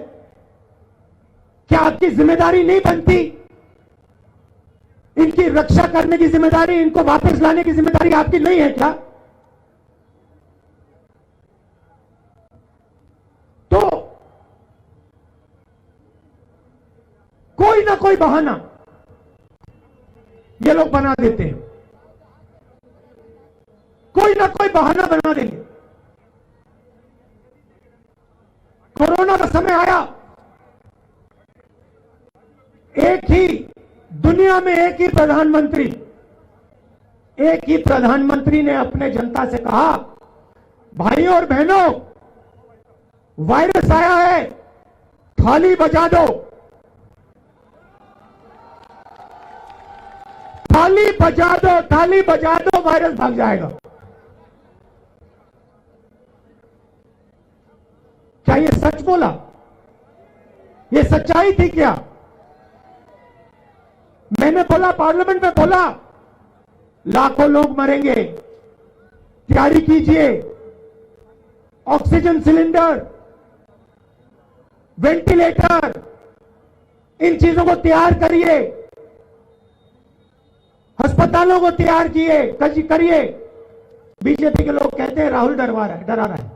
क्या आपकी जिम्मेदारी नहीं बनती इनकी रक्षा करने की जिम्मेदारी, इनको वापस लाने की जिम्मेदारी आपकी नहीं है क्या? तो कोई ना कोई बहाना ये लोग बना देते हैं, कोई ना कोई बहाना बना देंगे। कोरोना का समय आया, एक ही दुनिया में एक ही प्रधानमंत्री ने अपने जनता से कहा, भाइयों और बहनों, वायरस आया है, थाली बजा दो, थाली बजा दो, थाली बजा दो, वायरस भाग जाएगा। क्या ये सच बोला? ये सच्चाई थी क्या? मैंने बोला, पार्लियामेंट में बोला, लाखों लोग मरेंगे, तैयारी कीजिए, ऑक्सीजन सिलेंडर, वेंटिलेटर, इन चीजों को तैयार करिए, अस्पतालों को तैयार करिए। बीजेपी के लोग कहते हैं राहुल डरा रहा है।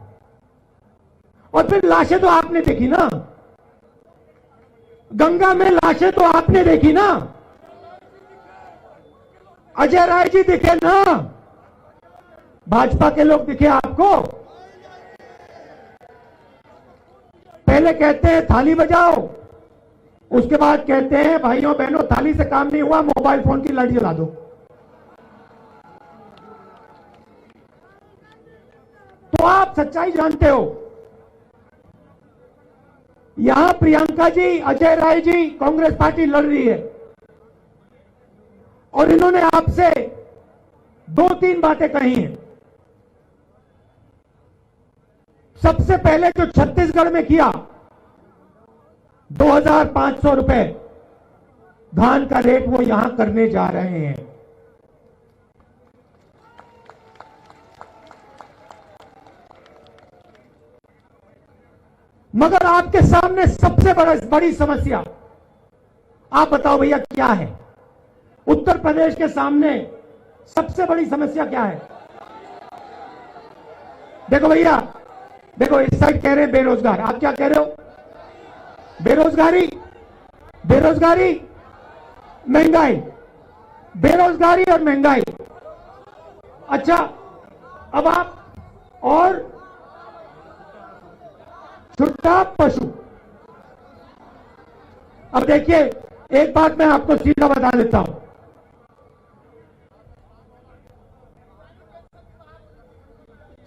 और फिर लाशें तो आपने देखी ना, गंगा में लाशें तो आपने देखी ना, अजय राय जी दिखे ना, भाजपा के लोग दिखे आपको? पहले कहते हैं थाली बजाओ, उसके बाद कहते हैं भाइयों बहनों थाली से काम नहीं हुआ, मोबाइल फोन की लाइट जला दो। तो आप सच्चाई जानते हो। यहां प्रियंका जी, अजय राय जी, कांग्रेस पार्टी लड़ रही है और इन्होंने आपसे 2-3 बातें कही हैं। सबसे पहले जो छत्तीसगढ़ में किया, 2500 रुपए धान का रेट वो यहां करने जा रहे हैं। मगर आपके सामने सबसे बड़ी समस्या, आप बताओ भैया क्या है? उत्तर प्रदेश के सामने सबसे बड़ी समस्या क्या है? देखो भैया, देखो इस साइड कह रहे हैं बेरोजगार, आप क्या कह रहे हो? बेरोजगारी, महंगाई, बेरोजगारी और महंगाई। अच्छा, अब आप और छुट्टा पशु। अब देखिए, एक बात मैं आपको सीधा बता देता हूं,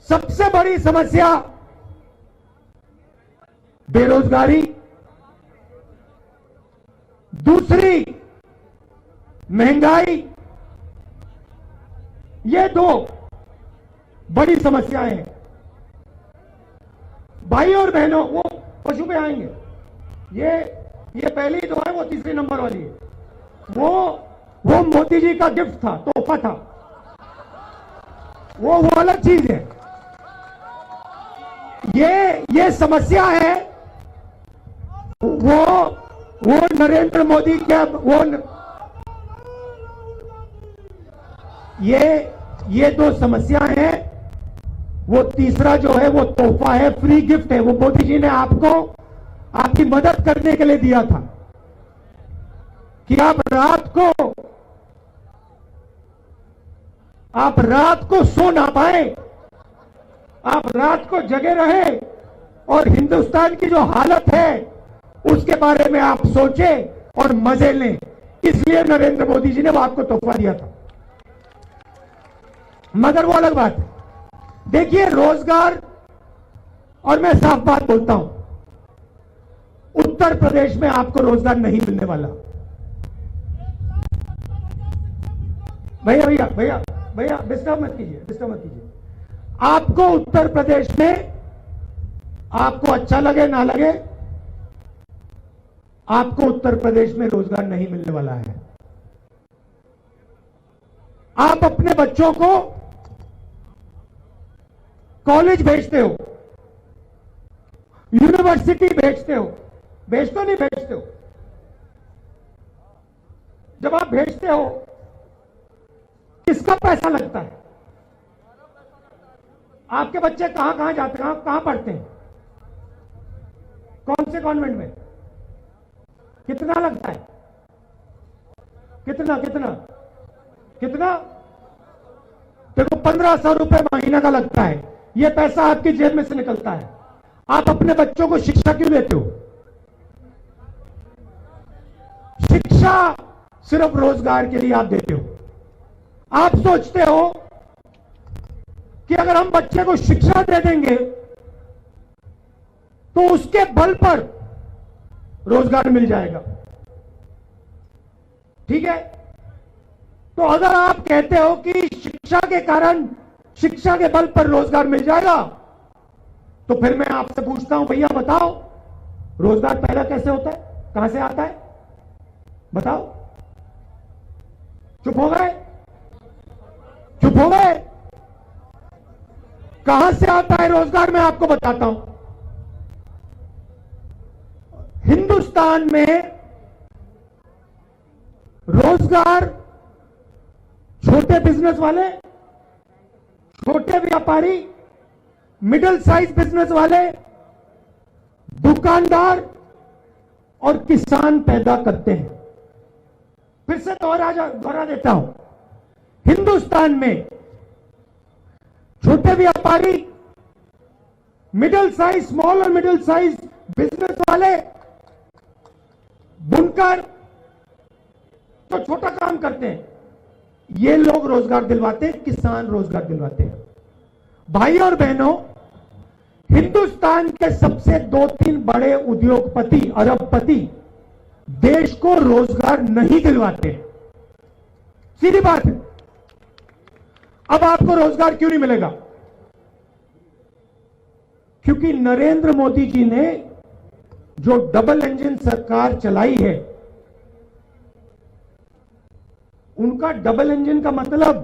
सबसे बड़ी समस्या बेरोजगारी, दूसरी महंगाई, ये 2 बड़ी समस्याएं हैं। भाई और बहनों, वो पशु पे आएंगे, ये पहली जो है वो तीसरे नंबर वाली है। वो मोदी जी का गिफ्ट था, तोहफा था, वो अलग चीज है। ये समस्या है, वो नरेंद्र मोदी के ये 2 समस्याएं हैं। वो तीसरा जो है वो तोहफा है, फ्री गिफ्ट है, वो मोदी जी ने आपको आपकी मदद करने के लिए दिया था कि आप रात को सो ना पाए, आप रात को जगे रहे और हिंदुस्तान की जो हालत है उसके बारे में आप सोचे और मजे लें। इसलिए नरेंद्र मोदी जी ने वो आपको तोहफा दिया था। मगर वो अलग बात है। देखिए, रोजगार, और मैं साफ बात बोलता हूं, उत्तर प्रदेश में आपको रोजगार नहीं मिलने वाला। भैया डिस्टर्ब मत कीजिए। आपको उत्तर प्रदेश में, आपको अच्छा लगे ना लगे, आपको उत्तर प्रदेश में रोजगार नहीं मिलने वाला है। आप अपने बच्चों को कॉलेज भेजते हो, यूनिवर्सिटी भेजते हो, भेजते हो नहीं भेजते हो? जब आप भेजते हो किसका पैसा लगता है? आपके बच्चे कहां कहां जाते हैं, कहां पढ़ते हैं, कौन से कॉन्वेंट में? कितना लगता है? कितना कितना कितना? देखो 1500 रुपए महीना का लगता है। यह पैसा आपकी जेब में से निकलता है। आप अपने बच्चों को शिक्षा क्यों देते हो? शिक्षा सिर्फ रोजगार के लिए आप देते हो। आप सोचते हो कि अगर हम बच्चे को शिक्षा दे देंगे तो उसके बल पर रोजगार मिल जाएगा। ठीक है, तो अगर आप कहते हो कि शिक्षा के कारण, शिक्षा के बल पर रोजगार मिल जाएगा, तो फिर मैं आपसे पूछता हूं, भैया बताओ रोजगार पैदा कैसे होता है, कहां से आता है? बताओ। चुप हो गए? चुप हो गए? कहां से आता है रोजगार? मैं आपको बताता हूं। हिंदुस्तान में रोजगार छोटे बिजनेस वाले, छोटे व्यापारी, मिडिल साइज बिजनेस वाले, दुकानदार और किसान पैदा करते हैं। फिर से दोहरा देता हूं, हिंदुस्तान में छोटे व्यापारी, मिडिल साइज, स्मॉल और मिडिल साइज बिजनेस वाले, बुनकर जो छोटा काम करते हैं, ये लोग रोजगार दिलवाते हैं, किसान रोजगार दिलवाते हैं। भाई और बहनों, हिंदुस्तान के सबसे 2-3 बड़े उद्योगपति, अरबपति देश को रोजगार नहीं दिलवाते। सीधी बात है। अब आपको रोजगार क्यों नहीं मिलेगा? क्योंकि नरेंद्र मोदी जी ने जो डबल इंजन सरकार चलाई है, उनका डबल इंजन का मतलब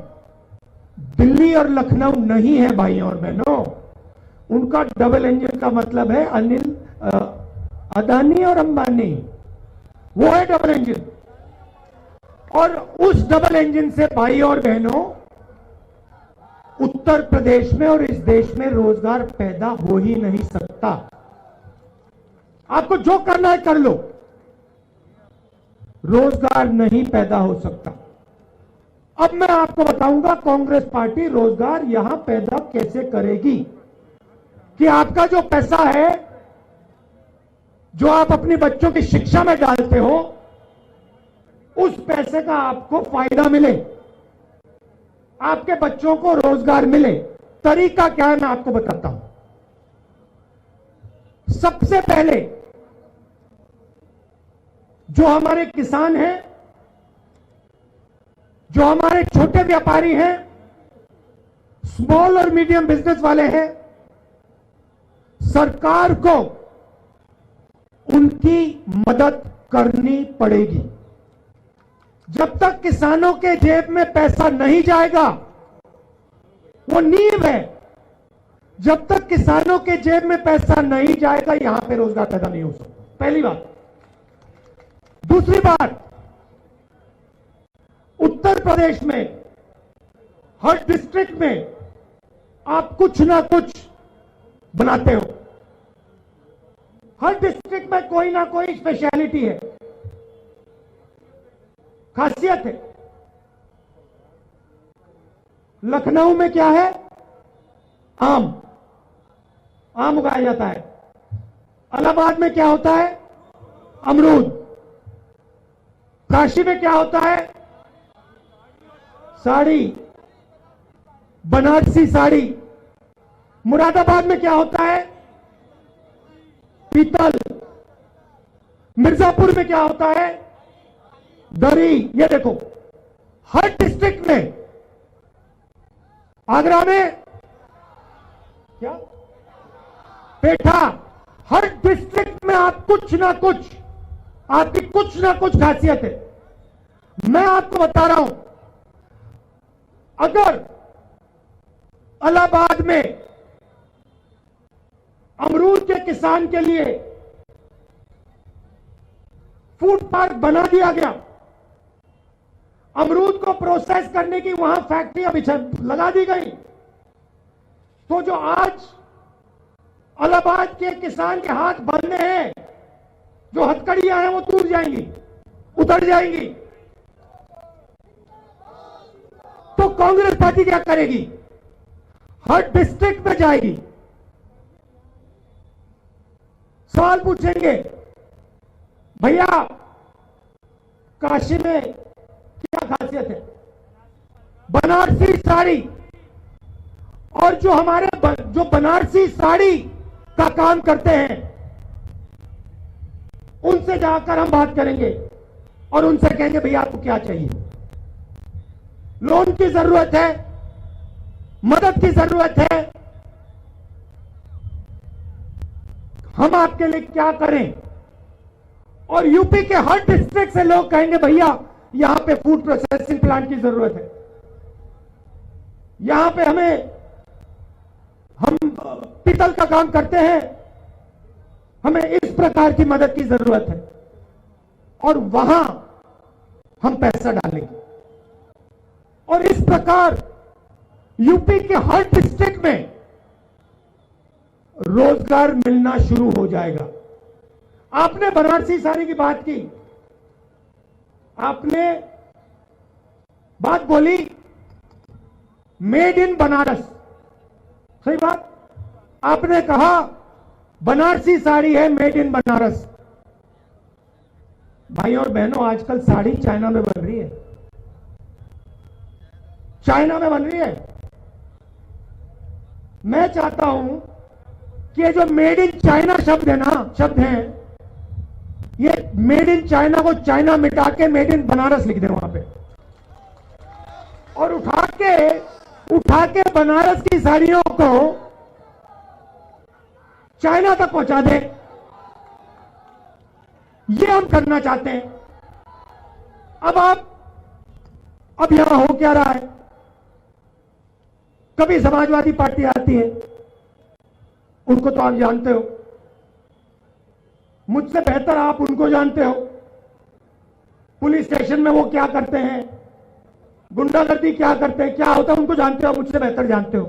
दिल्ली और लखनऊ नहीं है भाइयों और बहनों। उनका डबल इंजन का मतलब है अदानी और अंबानी, वो है डबल इंजन। और उस डबल इंजन से भाइयों और बहनों उत्तर प्रदेश में और इस देश में रोजगार पैदा हो ही नहीं सकता। आपको जो करना है कर लो, रोजगार नहीं पैदा हो सकता। अब मैं आपको बताऊंगा कांग्रेस पार्टी रोजगार यहां पैदा कैसे करेगी। कि आपका जो पैसा है, जो आप अपने बच्चों की शिक्षा में डालते हो, उस पैसे का आपको फायदा मिले, आपके बच्चों को रोजगार मिले। तरीका क्या है मैं आपको बताता हूं। सबसे पहले जो हमारे किसान हैं, जो हमारे छोटे व्यापारी हैं, स्मॉल और मीडियम बिजनेस वाले हैं, सरकार को उनकी मदद करनी पड़ेगी। जब तक किसानों के जेब में पैसा नहीं जाएगा, वो नींव है, जब तक किसानों के जेब में पैसा नहीं जाएगा यहां पे रोजगार पैदा नहीं हो सकता। पहली बात। दूसरी बात, उत्तर प्रदेश में हर डिस्ट्रिक्ट में आप कुछ ना कुछ बनाते हो। हर डिस्ट्रिक्ट में कोई ना कोई स्पेशलिटी है, खासियत है। लखनऊ में क्या है? आम उगाया जाता है। इलाहाबाद में क्या होता है? अमरूद। काशी में क्या होता है? साड़ी, बनारसी साड़ी। मुरादाबाद में क्या होता है? पीतल। मिर्जापुर में क्या होता है? दरी। ये देखो, हर डिस्ट्रिक्ट में, आगरा में क्या? पेठा। हर डिस्ट्रिक्ट में आप कुछ ना कुछ, आपकी कुछ ना कुछ खासियत है। मैं आपको बता रहा हूं, अगर इलाहाबाद में अमरूद के किसान के लिए फूड पार्क बना दिया गया अमरूद को प्रोसेस करने की वहां फैक्ट्रियां लगा दी गई। तो जो आज इलाहाबाद के किसान के हाथ बंधे हैं, जो हथकड़ियां हैं वो टूट जाएंगी, उतर जाएंगी। तो कांग्रेस पार्टी क्या करेगी? हर डिस्ट्रिक्ट में जाएगी, सवाल पूछेंगे, भैया काशी में क्या खासियत है? बनारसी साड़ी, और जो हमारे जो बनारसी साड़ी का काम करते हैं उनसे जाकर हम बात करेंगे और उनसे कहेंगे भैया आपको क्या चाहिए? लोन की जरूरत है, मदद की जरूरत है, हम आपके लिए क्या करें? और यूपी के हर डिस्ट्रिक्ट से लोग कहेंगे भैया यहां पे फूड प्रोसेसिंग प्लांट की जरूरत है, यहां पे हम पीतल का काम करते हैं, हमें इस प्रकार की मदद की जरूरत है, और वहां हम पैसा डालेंगे। और इस प्रकार यूपी के हर डिस्ट्रिक्ट में रोजगार मिलना शुरू हो जाएगा। आपने बनारसी साड़ी की बात की, आपने बात बोली मेड इन बनारस, सही बात। आपने कहा बनारसी साड़ी है मेड इन बनारस। भाई और बहनों, आजकल साड़ी चाइना में बन रही है, चाइना में बन रही है। मैं चाहता हूं कि ये जो मेड इन चाइना शब्द है, ये मेड इन चाइना को चाइना मिटा के मेड इन बनारस लिख दे वहां पे, और उठा के बनारस की साड़ियों को चाइना तक पहुंचा दे। ये हम करना चाहते हैं। अब यहां हो क्या रहा है? कभी समाजवादी पार्टी आती है, उनको तो आप जानते हो, मुझसे बेहतर आप उनको जानते हो। पुलिस स्टेशन में वो क्या करते हैं, गुंडागर्दी क्या करते हैं, क्या होता है, उनको जानते हो, मुझसे बेहतर जानते हो।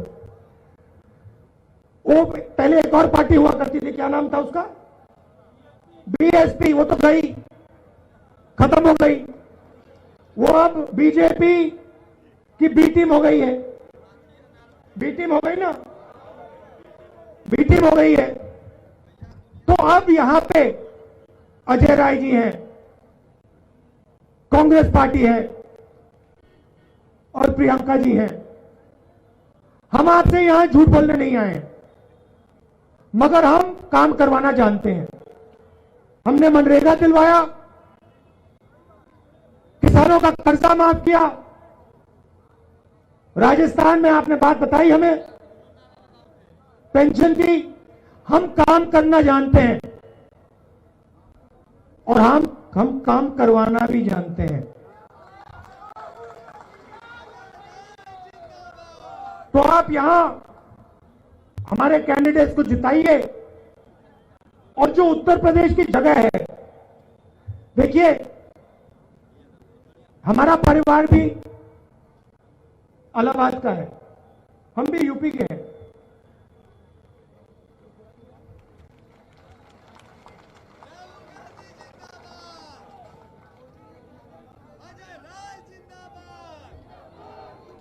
वो पहले एक और पार्टी हुआ करती थी, क्या नाम था उसका? बीएसपी, वो तो गई, खत्म हो गई। वो अब बीजेपी की बी टीम हो गई है, बी टीम हो गई ना, बी टीम हो गई है। तो अब यहां पे अजय राय जी हैं, कांग्रेस पार्टी है, और प्रियंका जी हैं। हम आपसे यहां झूठ बोलने नहीं आए हैं, मगर हम काम करवाना जानते हैं। हमने मनरेगा दिलवाया, किसानों का कर्जा माफ किया, राजस्थान में आपने बात बताई हमें पेंशन की। हम काम करना जानते हैं, और हम काम करवाना भी जानते हैं। तो आप यहां हमारे कैंडिडेट्स को जिताइए। और जो उत्तर प्रदेश की जगह है, देखिए हमारा परिवार भी इलाहाबाद का है, हम भी यूपी के हैं।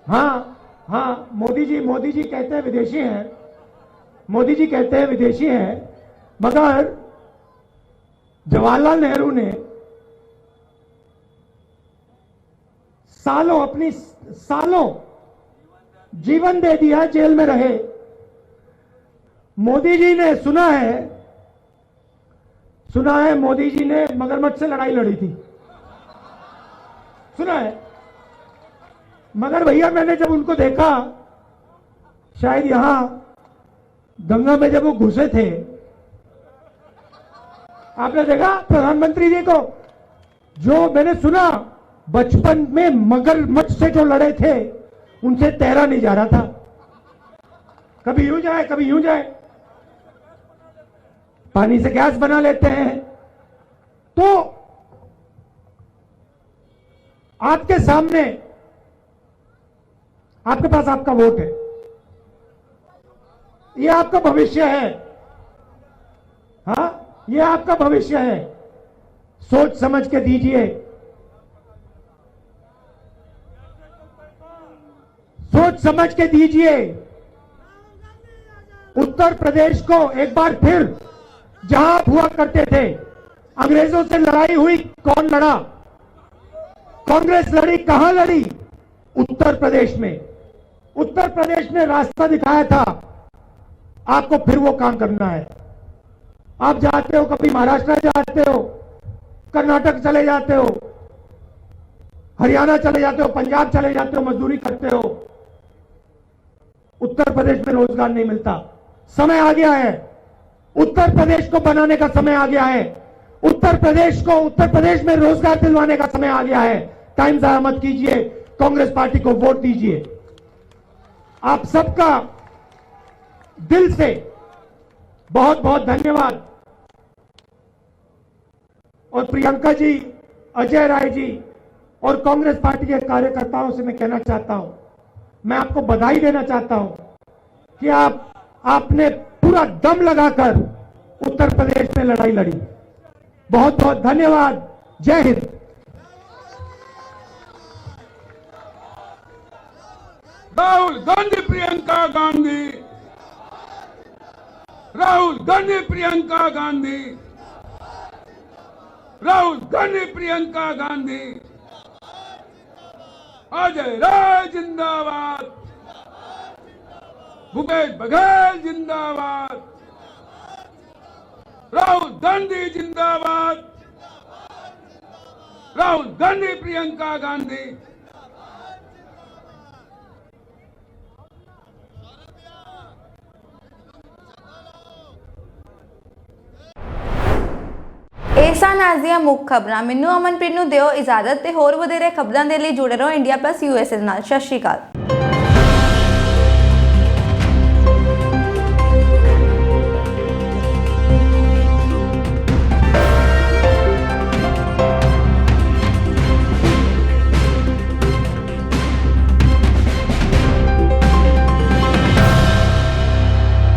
हाँ, मोदी जी कहते हैं विदेशी हैं, मोदी जी कहते हैं विदेशी हैं, मगर जवाहरलाल नेहरू ने सालों जीवन दे दिया, जेल में रहे। मोदी जी ने सुना है मोदी जी ने मगरमच्छ से लड़ाई लड़ी थी, सुना है। मगर भैया मैंने जब उनको देखा, शायद यहां गंगा में जब वो घुसे थे, आपने देखा प्रधानमंत्री जी को, जो मैंने सुना बचपन में मगरमच्छ से जो लड़े थे उनसे तैरा नहीं जा रहा था, कभी यूं जाए कभी यूं जाए, पानी से गैस बना लेते हैं। तो आपके सामने, आपके पास आपका वोट है, ये आपका भविष्य है। हाँ, ये आपका भविष्य है, सोच समझ के दीजिए, सोच समझ के दीजिए। उत्तर प्रदेश को एक बार फिर जहां आप हुआ करते थे, अंग्रेजों से लड़ाई हुई, कौन लड़ा? कांग्रेस लड़ी। कहां लड़ी? उत्तर प्रदेश में। उत्तर प्रदेश ने रास्ता दिखाया था, आपको फिर वो काम करना है। आप जाते हो, कभी महाराष्ट्र जाते हो, कर्नाटक चले जाते हो, हरियाणा चले जाते हो, पंजाब चले जाते हो, मजदूरी करते हो, उत्तर प्रदेश में रोजगार नहीं मिलता। समय आ गया है, उत्तर प्रदेश को बनाने का समय आ गया है, उत्तर प्रदेश में रोजगार दिलवाने का समय आ गया है। टाइम जाया मत कीजिए, कांग्रेस पार्टी को वोट दीजिए। आप सबका दिल से बहुत बहुत धन्यवाद। और प्रियंका जी, अजय राय जी और कांग्रेस पार्टी के कार्यकर्ताओं से मैं कहना चाहता हूं, मैं आपको बधाई देना चाहता हूं कि आपने पूरा दम लगाकर उत्तर प्रदेश में लड़ाई लड़ी। बहुत बहुत धन्यवाद। जय हिंद। राहुल गांधी, प्रियंका गांधी, राहुल गांधी, प्रियंका गांधी, राहुल गांधी, प्रियंका गांधी। अजय राय जिंदाबाद, भूपेश बघेल जिंदाबाद, राहुल गांधी जिंदाबाद, राहुल गांधी, प्रियंका गांधी। ऐसा नाजिया मुੱਖ ਖਬਰਾਂ। ਮੈਨੂੰ ਅਮਨਪ੍ਰੀਤ ਨੂੰ ਦਿਓ ਇਜਾਜ਼ਤ ਤੇ ਹੋਰ ਵਧੇਰੇ ਖਬਰਾਂ ਦੇ ਲਈ ਜੁੜੇ ਰਹੋ ਇੰਡੀਆ+ USA ਦੇ ਨਾਲ। ਸਤਿ ਸ਼੍ਰੀ ਅਕਾਲ।